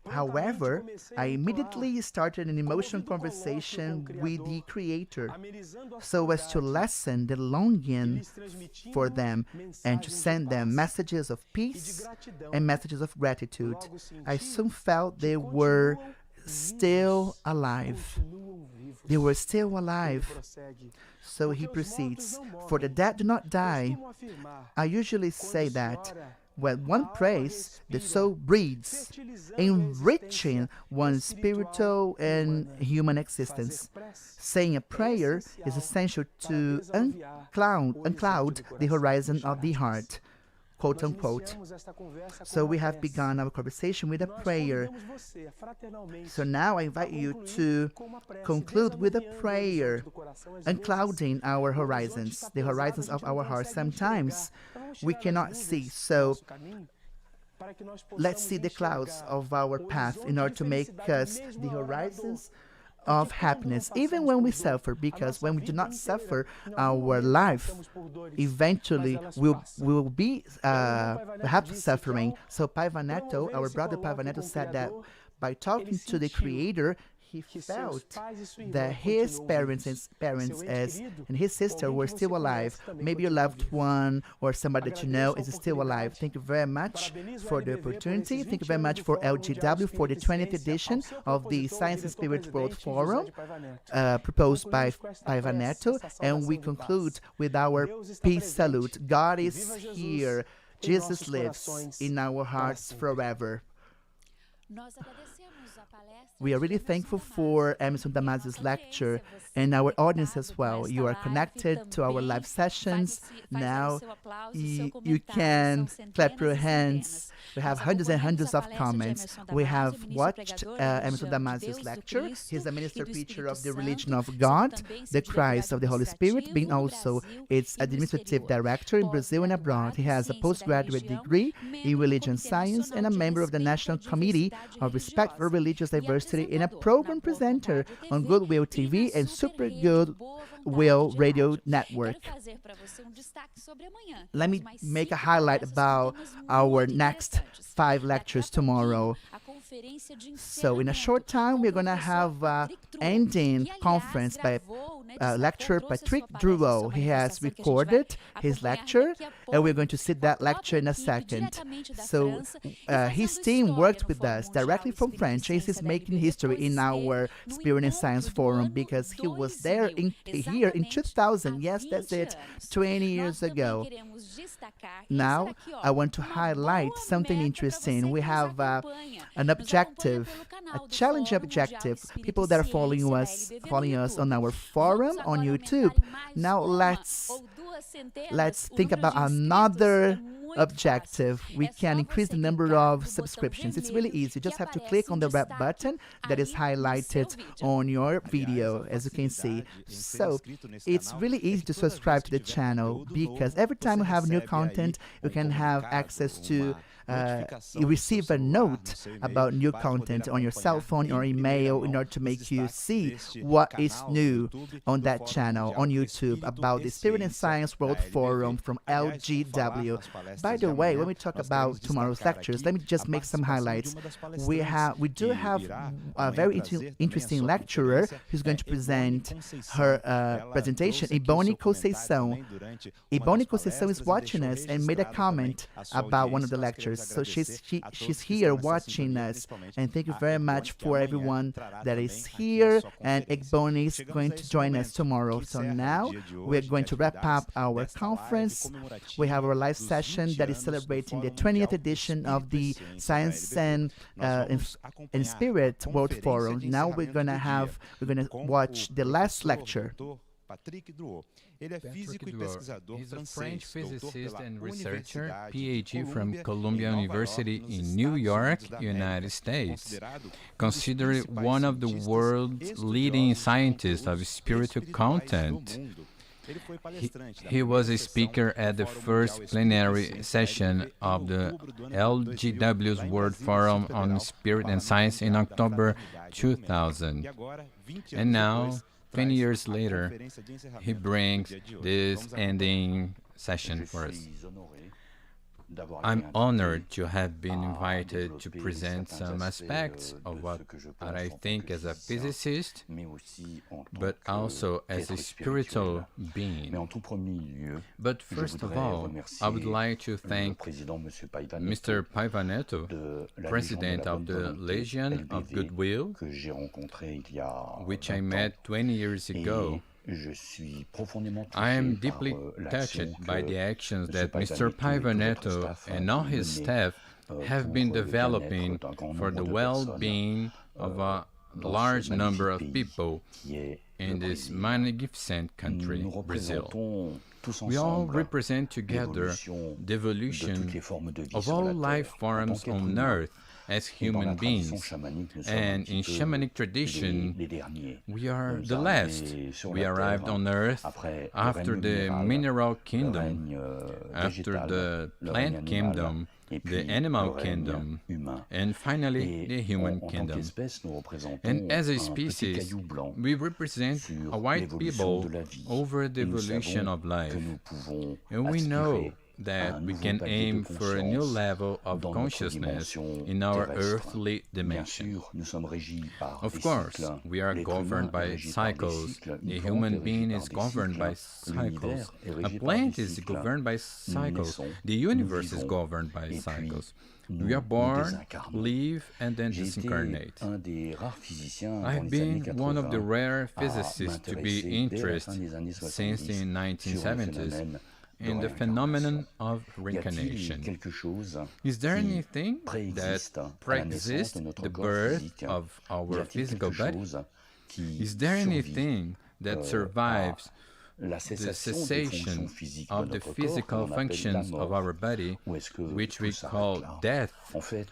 However, I immediately started an emotional conversation with the Creator so as to lessen the longing for them and to send them messages of peace and messages of gratitude. I soon felt they were still alive. They were still alive. So he proceeds, for the dead do not die. I usually say that when one prays, the soul breathes, enriching one's spiritual and human existence. Saying a prayer is essential to uncloud the horizon of the heart, quote unquote. So we have begun our conversation with a prayer. So now I invite you to conclude with a prayer, unclouding our horizons, the horizons of our hearts. Sometimes we cannot see, so let's see the clouds of our path in order to make us the horizons of happiness, even when we suffer, because when we do not suffer, our life eventually will be perhaps suffering. So Paiva Neto, our brother Paiva Neto, said that by talking to the Creator, he felt that his parents and his sister were still alive. Maybe your loved one or somebody that you know is still alive. Thank you very much for the opportunity. Thank you very much for LGW for the 20th edition of the Science and Spirit World Forum proposed by Paiva Neto. And we conclude with our peace salute. God is here. Jesus lives in our hearts forever. We are really thankful for Emerson Damascus' lecture and our audience as well. You are connected to our live sessions. Now you can clap your hands. We have hundreds and hundreds of comments. We have watched Emerson Damascus' lecture. He's a minister preacher of the religion of God, the Christ of the Holy Spirit, being also its administrative director in Brazil and abroad. He has a postgraduate degree in religion science and a member of the National Committee of Respect for Religious Diversity and a program presenter on Goodwill TV and Super Goodwill Radio Network. Let me make a highlight about our next 5 lectures tomorrow. So in a short time, we're going to have an ending conference by lecturer Patrick Drouot. He has recorded his lecture, and we're going to see that lecture in a second. So his team worked with us directly from French. He's making history in our Spirit and Science Forum because he was there here in 2000. Yes, that's it, 20 years ago. Now, I want to highlight something interesting. We have an objective, a challenge objective. People that are following us on our forum on YouTube. Now let's think about another objective. We can increase the number of subscriptions. It's really easy. You just have to click on the red button that is highlighted on your video, as you can see. So it's really easy to subscribe to the channel, because every time you have new content, you can have access to you receive a note about new content on your cell phone or email in order to make you see what is new on that channel on YouTube about the Spirit and Science World Forum from LGW. By the way, when we talk about tomorrow's lectures, let me just make some highlights. We do have a very interesting lecturer who's going to present her presentation, Ibone Conceição. Ibone Conceição is watching us and made a comment about one of the lectures. So she's here watching us, and thank you very much for everyone that is here, and Ibone is going to join us tomorrow. So now we're going to wrap up our conference. We have our live session that is celebrating the 20th edition of the Science and Spirit World Forum. Now we're gonna watch the last lecture. He's a French physicist and researcher, PhD from Columbia University in New York, United States. Considered one of the world's leading scientists of spiritual content. He was a speaker at the first plenary session of the LGW's World Forum on Spirit and Science in October 2000. And now, 20 years later, he brings this ending session for us. I'm honored to have been invited to present some aspects of what I think as a physicist, but also as a spiritual being. But first of all, I would like to thank Mr. Paivaneto, President of the Legion of Goodwill, which I met 20 years ago. I am deeply touched by the actions that Mr. Paivaneto and all his staff have been developing for the well-being of a large number of people in this magnificent country, Brazil. We all represent together the evolution of all life forms on Earth as human beings, and in shamanic tradition, we are the last. We arrived on Earth after the mineral kingdom, after the plant kingdom, the animal kingdom, and finally the human kingdom. And as a species, we represent a white people over the evolution of life. And we know that we can aim for a new level of consciousness in our earthly dimension. Of course, we are governed by cycles. A human being is governed by cycles. A plant is governed by cycles. The universe is governed by cycles. We are born, live, and then disincarnate. I've been one of the rare physicists to be interested since the 1970s in the phenomenon of reincarnation. Is there anything that pre-exists the birth of our physical body? Is there anything that survives the cessation of the physical functions of our body, which we call death,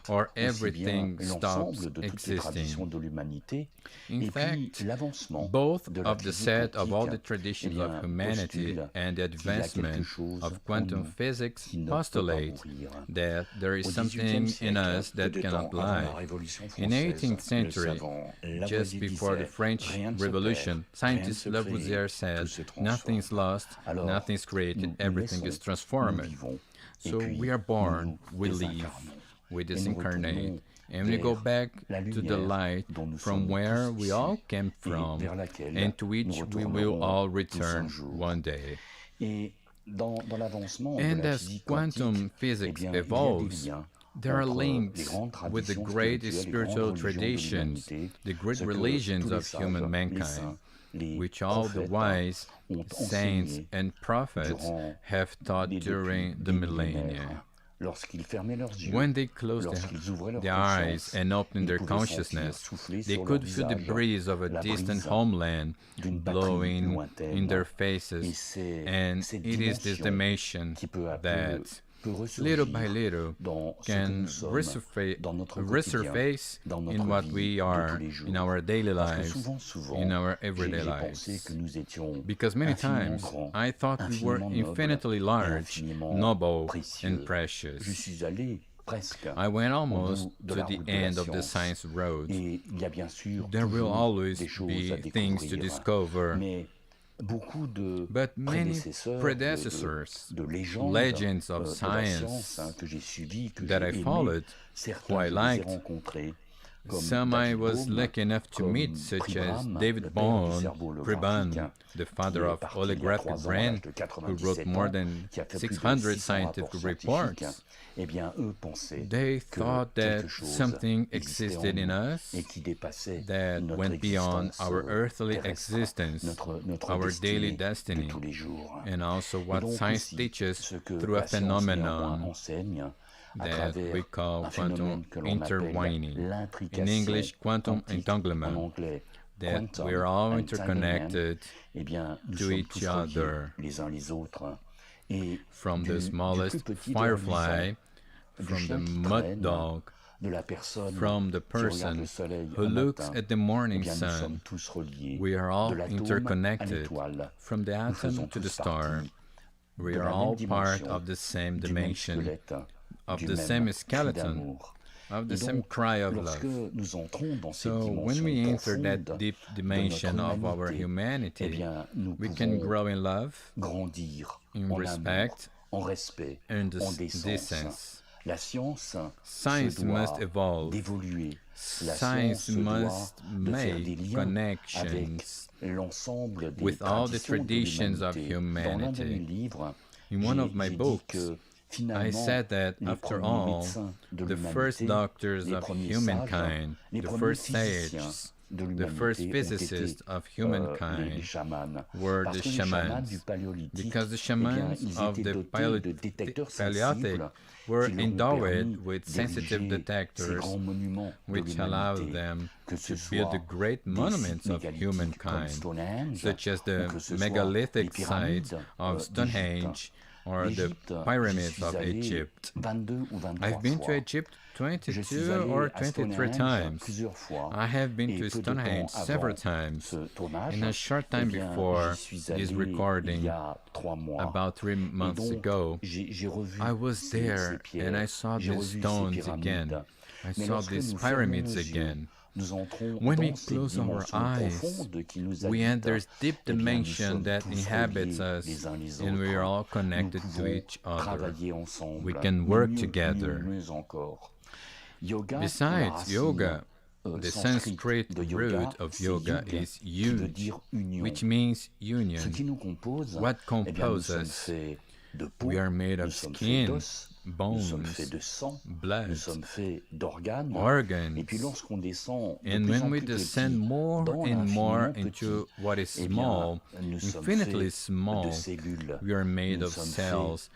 or everything stops existing? In fact, both of the set of all the traditions of humanity and the advancement of quantum physics postulate that there is something in us that cannot lie. In the 18th century, just before the French Revolution, scientist Lavoisier said, "Nothing is lost, nothing is created, everything is transformed." So we are born, we live, we disincarnate, and we go back to the light from where we all came from and to which we will all return one day. And as quantum physics evolves, there are links with the great spiritual traditions, the great religions of human mankind, which all the wise saints and prophets have taught during the millennia. When they closed their eyes and opened their consciousness, they could feel the breeze of a distant homeland blowing in their faces, and it is this dimension that little by little, can resurface in what we are in our daily lives, in our everyday lives. Because many times I thought we were infinitely large, noble, and precious. I went almost to the end of the science road. There will always be things to discover, but many predecessors, legends of science that I followed, who I liked, some I was lucky enough to meet, such as David Premonitory, the father of holographic brain, who wrote more than 600 scientific reports. They thought that something existed in us that went beyond our earthly existence, our daily destiny, and also what science teaches through a phenomenon that we call quantum intertwining. In English, quantum entanglement, that we are all interconnected to each other. From the smallest firefly, from the mud dog, from the person who looks at the morning sun, we are all interconnected. From the atom to the star, we are all part of the same dimension, of the same skeleton, of the same cry of love. So when we enter that deep dimension of our humanity, we can grow in love, in respect, and decency. Science must evolve. Science must make connections with all the traditions of humanity. In one of my books, I said that, after all, the first doctors of humankind, the first sages, the first physicists of humankind were the shamans, because the shamans of the Paleolithic were endowed with sensitive detectors, which allowed them to build the great monuments of humankind, such as the megalithic sites of Stonehenge or the pyramids of Egypt. I've been to Egypt 22 or 23 times. I have been to Stonehenge several times. In a short time before this recording, about 3 months ago, I was there and I saw these stones again. I saw these pyramids again. When we close our eyes, we enter this deep dimension that inhabits us, and we are all connected to each other. We can work together. Besides yoga, the Sanskrit root of yoga is yuj, which means union. What composes us? We are made of skin, bones, blood, organs, and when we descend more and more into what is small, infinitely small, we are made of cells,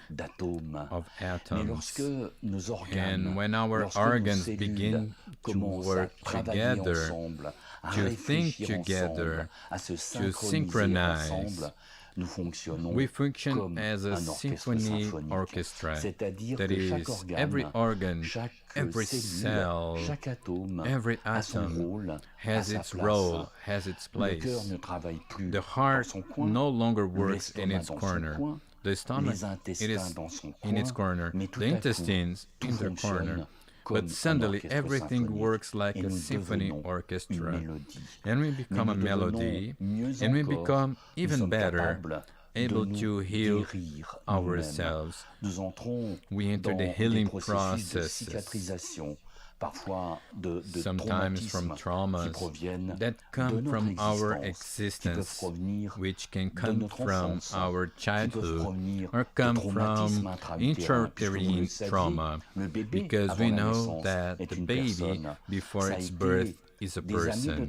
of atoms. And when our organs begin to work together, to think together, to synchronize, we function as a symphony orchestra. That is, every organ, every cell, every atom has its role, has its place. The heart no longer works in its corner. The stomach, it is in its corner. The intestines in their corner. But suddenly everything works like a symphony orchestra, and we become a melody, and we become even better, able to heal ourselves. We enter the healing processes, sometimes from traumas that come from our existence, which can come from our childhood or come from intrauterine trauma, because we know that the baby before its birth is a person.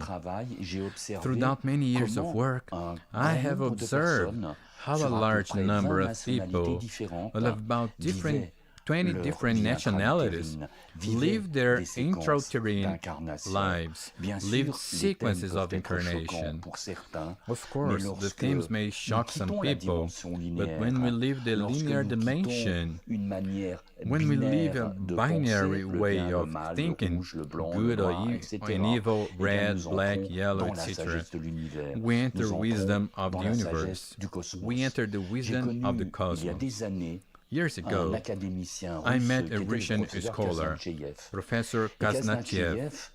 Throughout many years of work, I have observed how a large number of people will have about different 20 different nationalities lived their intrauterine lives, lived sequences of incarnation. Of course, the themes may shock some people, but when we live the linear dimension, when we live a binary way of thinking, good or evil, red, black, yellow, etc., we enter wisdom of the universe. We enter the wisdom of the cosmos. Years ago, I met a Russian scholar, Professor Kaznatiev.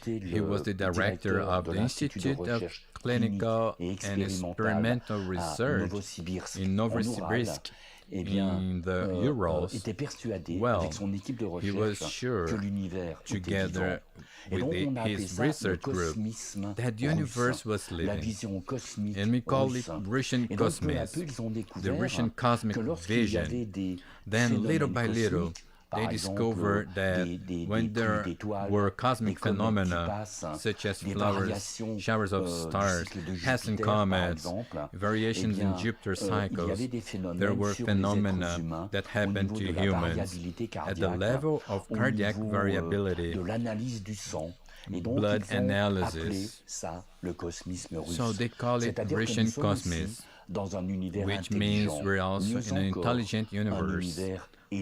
He was the director of the Institute of Clinical and Experimental Research in Novosibirsk in the Urals. Well, he was sure, together with his research group, that the universe was living. And we call it Russian cosmism, the Russian cosmic vision. Then, little by little, they discovered that when there were cosmic phenomena, such as flowers, showers of stars, passing comets, variations in Jupiter's cycles, there were phenomena that happened to humans at the level of cardiac variability, blood analysis. So they call it Russian cosmism, which means we're also in an intelligent universe,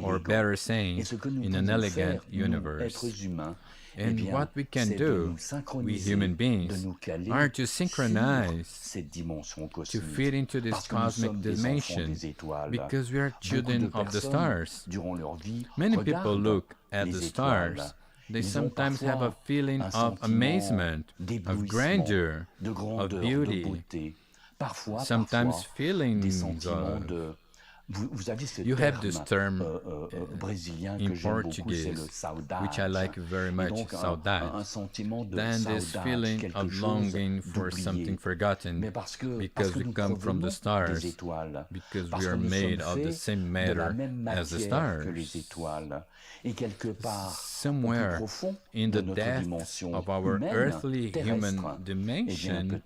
or better saying, in an elegant universe. And what we can do, we human beings, are to synchronize, to fit into this cosmic dimension, because we are children of the stars. Many people look at the stars. They sometimes have a feeling of amazement, of grandeur, of beauty, sometimes feelings of... You have this term in Portuguese, which I like very much, saudade. Then this feeling of longing for something forgotten, because we come from the stars, because we are made of the same matter as the stars. Somewhere in the depths of our earthly human dimension,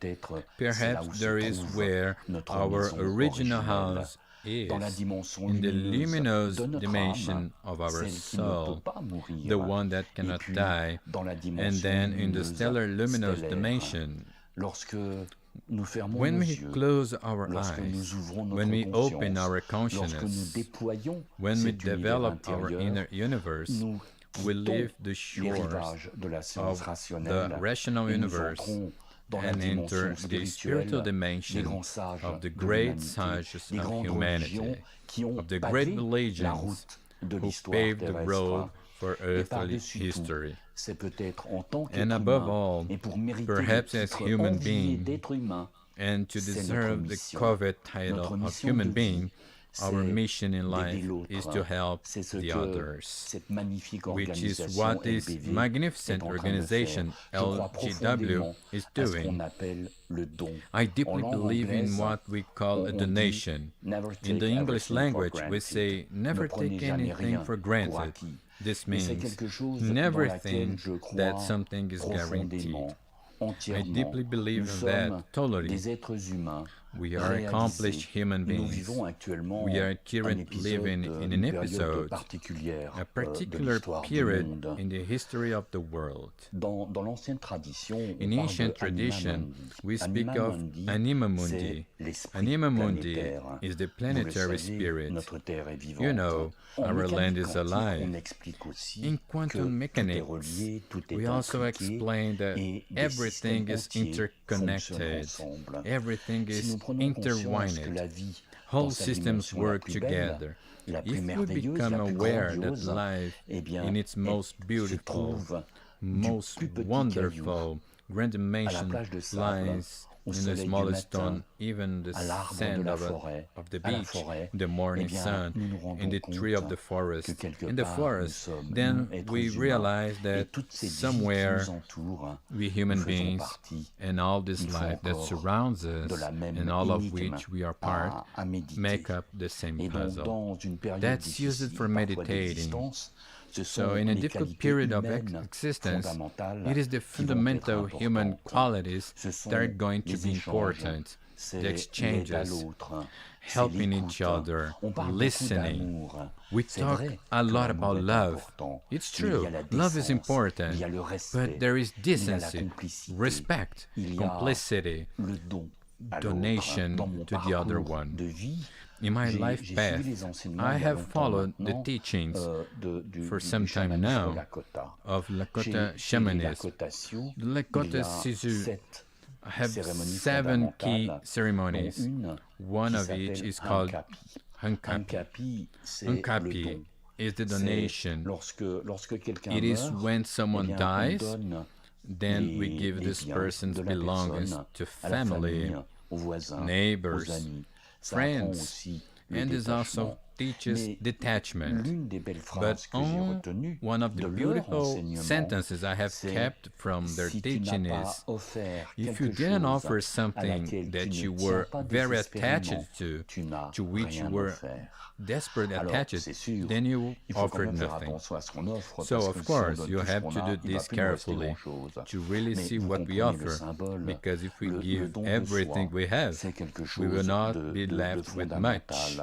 perhaps there is where our original house is, in the luminous dimension of our soul, the one that cannot die, and then in the stellar luminous dimension. When we close our eyes, when we open our consciousness, when we develop our inner universe, we leave the shores of the rational universe and enter the spiritual dimension of the great sages of humanity, of the great religions who paved the road for earthly history. And above all, perhaps as human beings, and to deserve the coveted title of human being, our mission in life is to help the others, which is what this magnificent organization, LGW, is doing. I deeply believe in what we call a donation. In the English language, we say, never take anything for granted. This means never think that something is guaranteed. I deeply believe in that totally. We are accomplished human beings. We are currently living in an episode, a particular period in the history of the world. In ancient tradition, we speak of Anima Mundi. Anima Mundi is the planetary spirit. You know, our land is alive. In quantum mechanics, we also explain that everything is interconnected. Everything is intertwined. Whole systems work together. If we become aware that life, in its most beautiful, most wonderful, grand dimension, lies in the smallest stone, even the sand of the beach, the morning sun, in the tree of the forest, then we realize that somewhere we human beings and all this life that surrounds us and all of which we are part make up the same puzzle. That's used for meditating. So in a difficult period of existence, it is the fundamental human qualities that are going to be important. The exchanges, helping each other, listening. We talk a lot about love. It's true, love is important, but there is decency, respect, complicity, donation to the other one. In my life path, I have followed the teachings for some time now of Lakota shamanism. The Lakota Sisu have 7 key ceremonies. One of each is called Hunkapi. Hunkapi is the donation. It is when someone dies, then we give this person's belongings to family, neighbors, friends, and this also teaches detachment. But one of the beautiful sentences I have kept from their teaching is, if you didn't offer something that you were very attached to which you were desperately attached, then you offered nothing. So of course you have to do this carefully to really see what we offer, because if we give everything we have, we will not be left with much.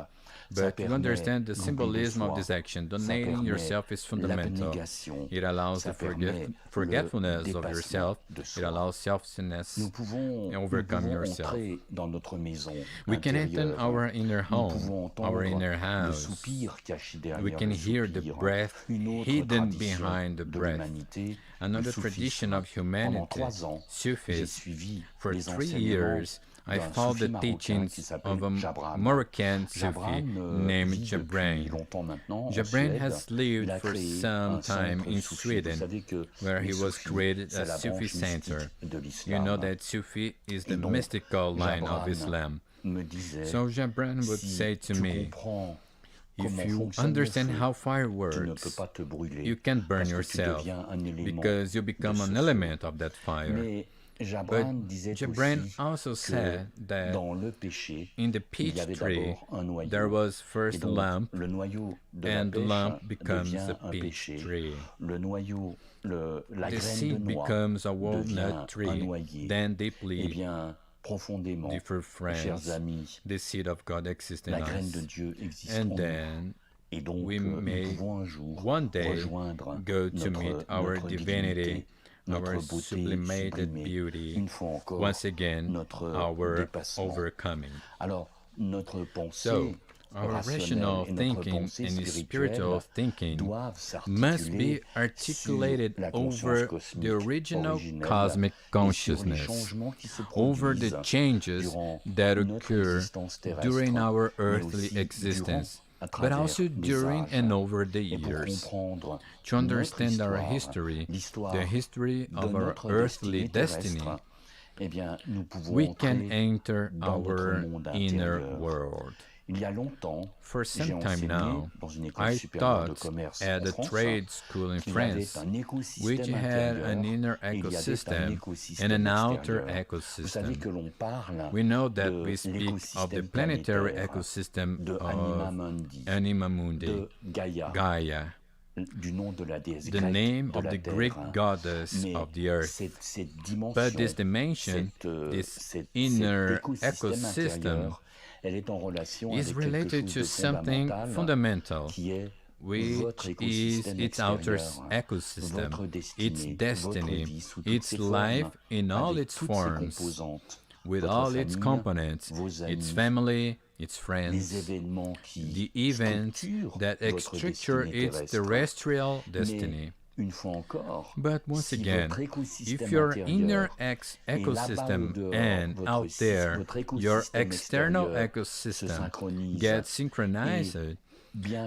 But to understand the symbolism of this action, donating yourself is fundamental. It allows the forgetfulness of yourself. It allows selflessness and overcome yourself. We can enter our inner home, our inner house. We can hear the breath hidden behind the breath. Another tradition of humanity, Sufis, for 3 years, I followed the teachings of a Moroccan Sufi named Jabran. Jabran has lived for some time in Sweden, where he was created a Sufi center. You know that Sufi is the mystical line of Islam. So Jabran would say to me, if you understand how fire works, you can't burn yourself, because you become an element of that fire. But Jabran also said that in the peach tree there was first a lump, and the lump becomes a peach tree. The seed becomes a walnut tree, then deeply, dear friends, the seed of God exists in us. And then we may one day go to meet our divinity, our sublimated beauty, once again, our overcoming. So, our rational thinking and spiritual thinking must be articulated over the original cosmic consciousness, over the changes that occur during our earthly existence, but also during and over the years. To understand our history, the history of our earthly destiny, we can enter our inner world. For some time now, I taught at a trade school in France, which had an inner ecosystem and an outer ecosystem. We know that we speak of the planetary ecosystem of Anima Mundi, Gaia, the name of the Greek goddess of the earth. But this dimension, this inner ecosystem, is related to something fundamental, which is its outer ecosystem, its destiny, its life in all its forms, with all its components, its family, its friends, the events that structure its terrestrial destiny. But once again, if your inner ecosystem and out there, your external ecosystem gets synchronized,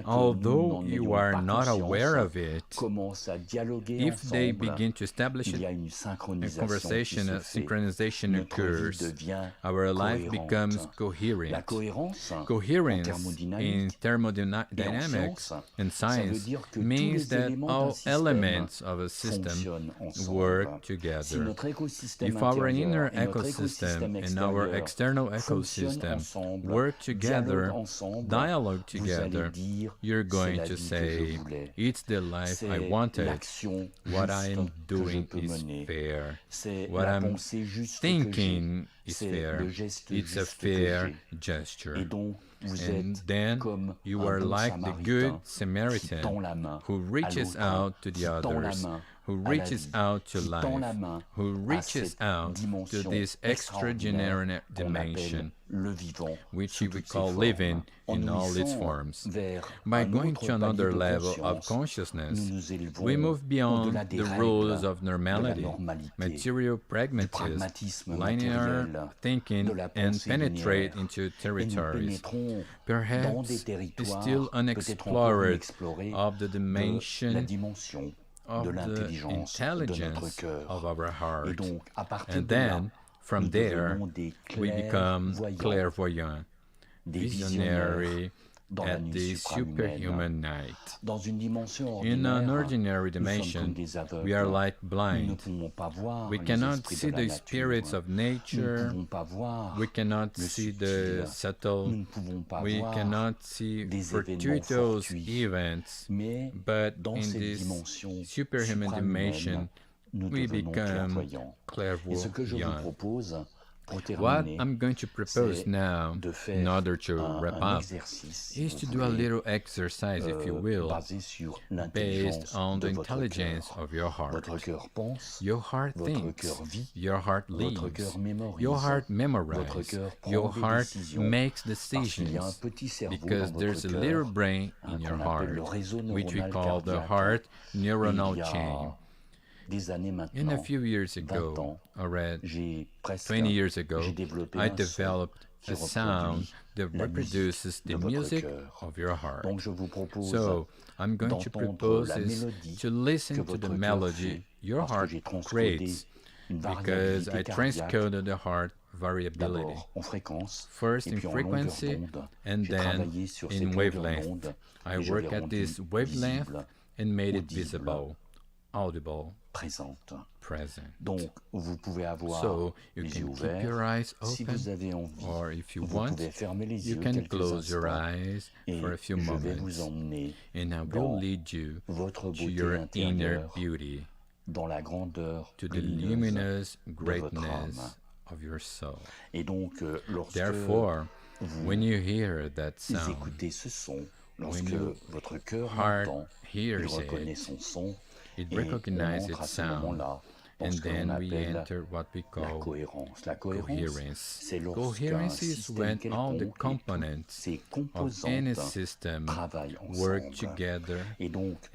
although you are not aware of it, if they begin to establish a conversation, a synchronization occurs, our life becomes coherent. Coherence in thermodynamics and science means that all elements of a system work together. If our inner ecosystem and our external ecosystem work together, dialogue together, you're going to say, it's the life I wanted. What I am doing is fair. What I'm thinking is fair. It's a fair gesture. And then you are like the Good Samaritan who reaches out to the others, who reaches out to life, who reaches out to this extraordinary dimension, which we call living in all its forms. By going to another level of consciousness, we move beyond the rules of normality, material pragmatism, linear thinking, and penetrate into territories, perhaps still unexplored, of the dimension of the intelligence of our heart. And then, from there, we become clairvoyant, visionary at the superhuman night. In an ordinary dimension, we are like blind. We cannot see the spirits of nature. We cannot see the subtle. We cannot see fortuitous events. But in this superhuman dimension, we become clairvoyant. What I'm going to propose now, in order to wrap up, is to do a little exercise, if you will, based on the intelligence of your heart. Your heart thinks, your heart lives, your heart memorizes, your heart makes decisions, because there's a little brain in your heart, which we call the heart neuronal chain. And a few years ago, already 20 years ago, I developed a sound that reproduces the music of your heart. So I'm going to propose is to listen to the melody your heart creates, because I transcoded the heart variability, first in frequency and then in wavelength. I work at this wavelength and made it visible, audible, present. So you can keep your eyes open, or if you want, you can close your eyes for a few moments, and I will lead you to your inner beauty, to the luminous greatness of your soul. Therefore, when you hear that sound, when your heart hears it, it recognizes its sound, and then we enter what we call coherence. Coherence is when all the components of any system work together,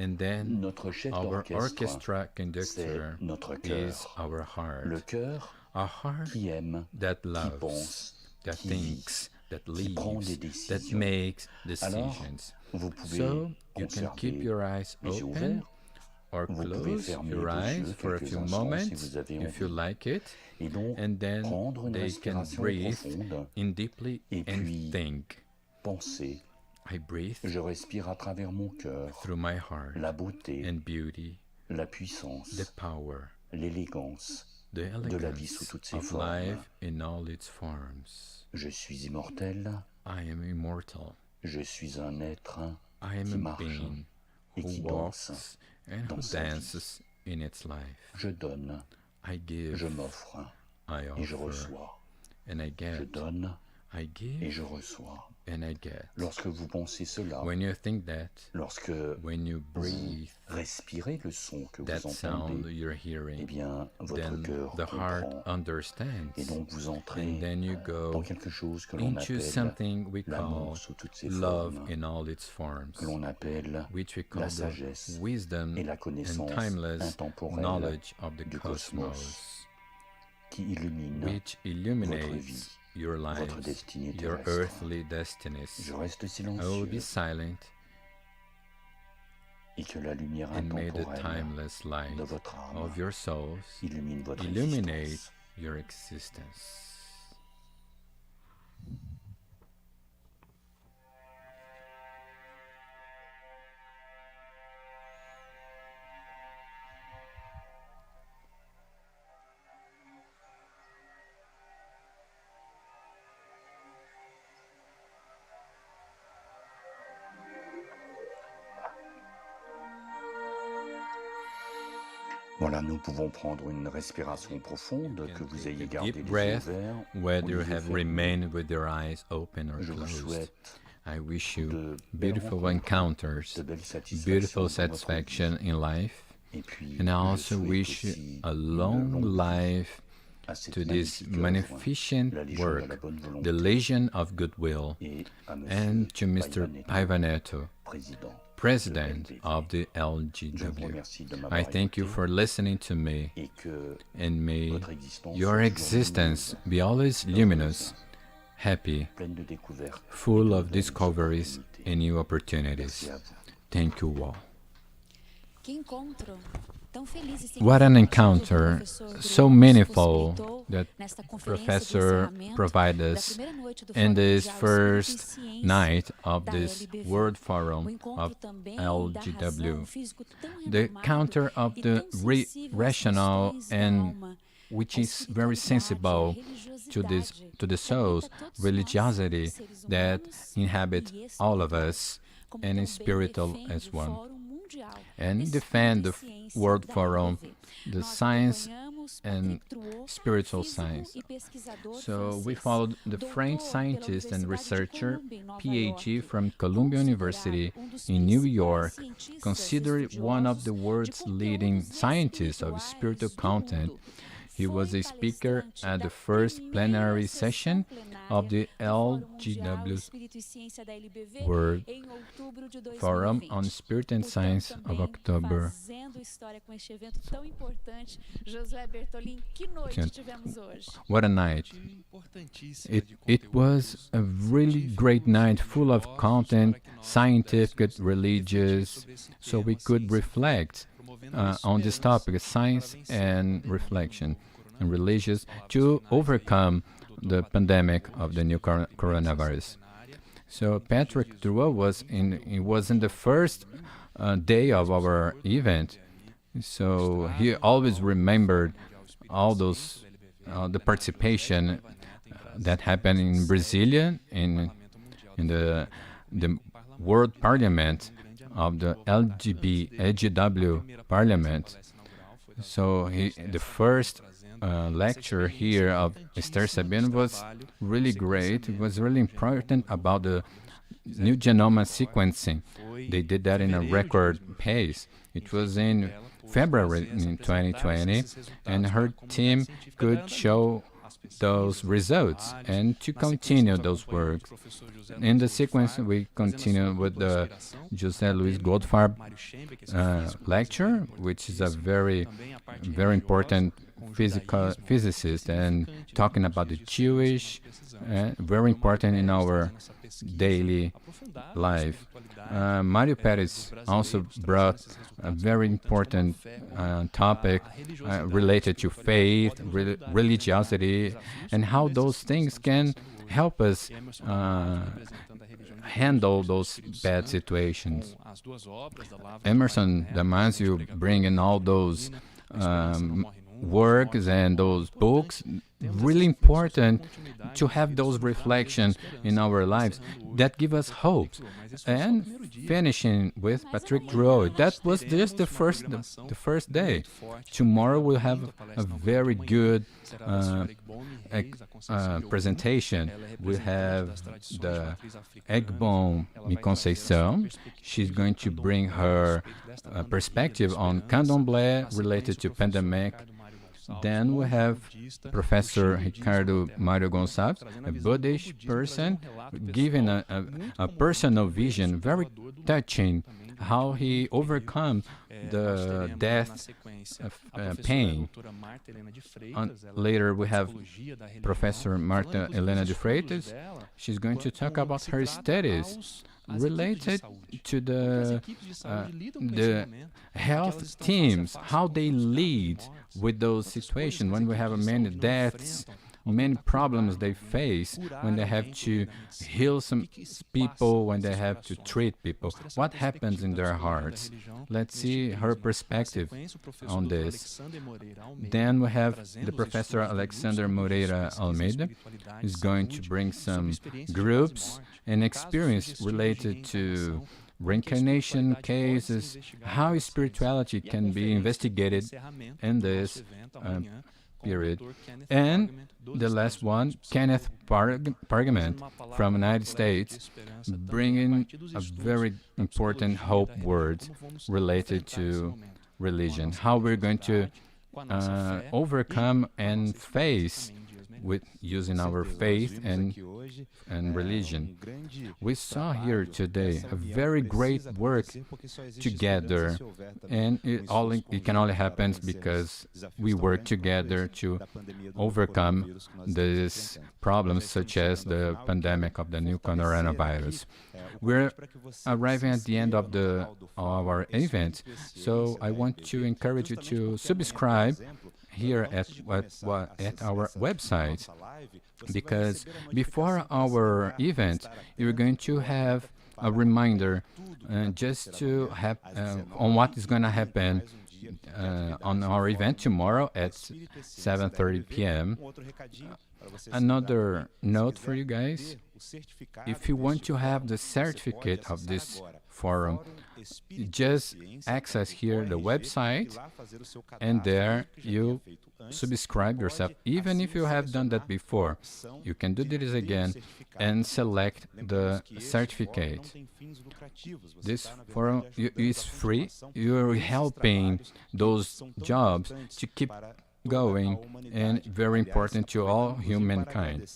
and then our orchestra conductor is our heart. A heart that loves, that thinks, that leaves, that makes decisions. So you can keep your eyes open, or close your eyes for a few moments, if you like it, and then they can breathe in deeply and think. I breathe through my heart, and beauty, the power, the elegance of life in all its forms. I am immortal. I am a being who walks and who dances in its life. I give, I offer, and I get. I give, and I get. When you think that, when you breathe that sound you're hearing, then the heart understands, and then you go into something we call love in all its forms, which we call the wisdom and timeless knowledge of the cosmos, which illuminates your lives, your earthly destinies. I will be silent, and may the timeless light of your souls illuminate your existence. Voilà, nous pouvons prendre une respiration profonde, que vous ayez gardé Deep les yeux breath, ouverts ou whether you les yeux have fermés. remained with your eyes open or Je vous closed. souhaite I wish de you belles beautiful rencontres, encounters, de belles satisfactions beautiful dans votre satisfaction vie. in life, Et puis, and I je also souhaite wish you aussi a une long longue vie life à cette to this magnifique œuvre, magnificent la Légion de la work, bonne the volonté, Legion of Goodwill, et à and to Monsieur Mr. Paivaneto, président. President of the Je vous LGW. remercie de I m'avoir thank you écouté for listening to me, et que and may votre existence your soit existence lumineuse, be always luminous, happy, pleine de découvertes, full et de of belles discoveries opportunités. and new Merci opportunities. à vous. Thank you all. What an encounter, so meaningful that Professor provide us in this first night of this World Forum of LGW. The counter of the rational and which is very sensible to the souls, religiosity that inhabit all of us and is spiritual as one. And defend the World Forum, the science and spiritual science. So we followed the French scientist and researcher, PhD from Columbia University in New York, considered one of the world's leading scientists of spiritual content. He was a speaker at the first plenary session of the LGW World Forum on Spirit and Science of October. What a night. It was a really great night, full of content, scientific, religious, so we could reflect on this topic, science and reflection and religious, to overcome the pandemic of the new coronavirus. So Patrick Drouot was in the first day of our event, so he always remembered all those the participation that happened in Brasilia in the World Parliament of the LGW Parliament. So the first lecture here of Esther Sabino was really great. It was really important about the new genome sequencing. They did that in a record pace. It was in February in 2020, and her team could show those results and to continue those works. In the sequence, we continue with the José Luis Goldfarb lecture, which is a very important physicist and talking about the Jewish, very important in our daily life. Mario Perez also brought a very important topic related to faith, religiosity, and how those things can help us handle those bad situations. Emerson Damascus bringing all those works and those books, really important to have those reflections in our lives that give us hope. And finishing with Patrick Drouot, that was just the first day. Tomorrow we'll have a very good presentation. We have the Egbon Conceição. She's going to bring her perspective on candomblé related to pandemic. Then we have Professor Ricardo Mario Gonçalves, a Buddhist person, giving a personal vision, very touching, how he overcome the death pain. Later we have Professor Marta Helena de Freitas. She's going to talk about her studies related to the health teams, how they lead with those situations when we have many deaths, many problems they face, when they have to heal some people, when they have to treat people. What happens in their hearts? Let's see her perspective on this. Then we have the Professor Alexander Moreira Almeida, who's going to bring some groups and experience related to reincarnation cases, how spirituality can be investigated in this period. And the last one, Kenneth Pargament from the United States, bringing a very important hope word related to religion, how we're going to overcome and face with using our faith and religion. We saw here today a very great work together, and it can only happen because we work together to overcome these problems such as the pandemic of the new coronavirus. We're arriving at the end of our event, so I want to encourage you to subscribe here at our website, because before our event you're going to have a reminder just to have on what is going to happen on our event tomorrow at 7:30 p.m. Another note for you guys: if you want to have the certificate of this forum, just access here the website, and there you subscribe yourself. Even if you have done that before, you can do this again and select the certificate. This forum is free. You're helping those jobs to keep going, and very important to all humankind.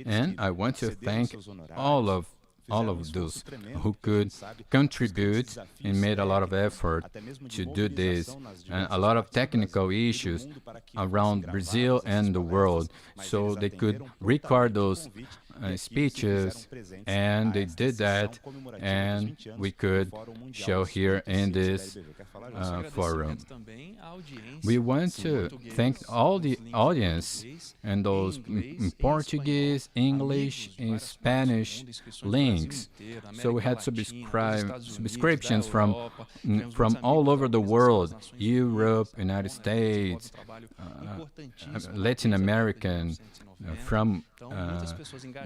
And I want to thank all of those who could contribute and made a lot of effort to do this, and a lot of technical issues around Brazil and the world, so they could record those speeches, and they did that, and we could show here in this forum. We want to thank all the audience and those in Portuguese, English, and Spanish links. So we had subscriptions from all over the world: Europe, United States, Latin American, from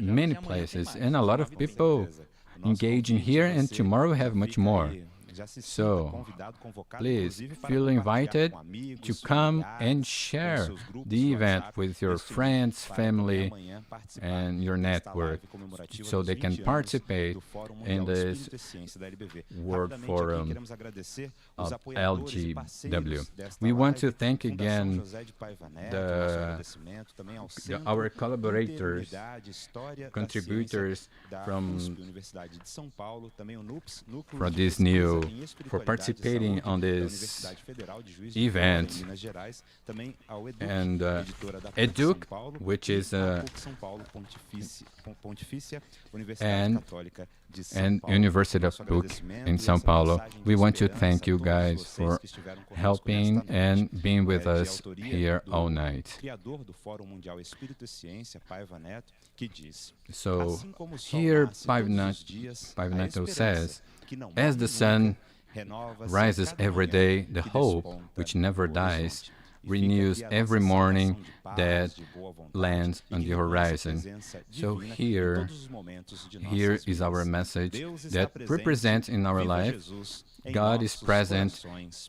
many places, and a lot of people engaging here, and tomorrow we have much more. So please feel invited to come and share the event with your friends, family, and your network, so they can participate in this World Forum of LGW. We want to thank again our collaborators, contributors from this new, for participating on this event, and EDUC, which is and University of PUC in São Paulo. We want to thank you guys for helping and being with us here all night. So here Paiva says, as the sun rises every day, the hope which never dies renews every morning that lands on the horizon. So here is our message that represents in our life: God is present,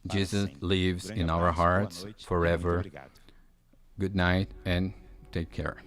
Jesus lives in our hearts forever. Good night and take care.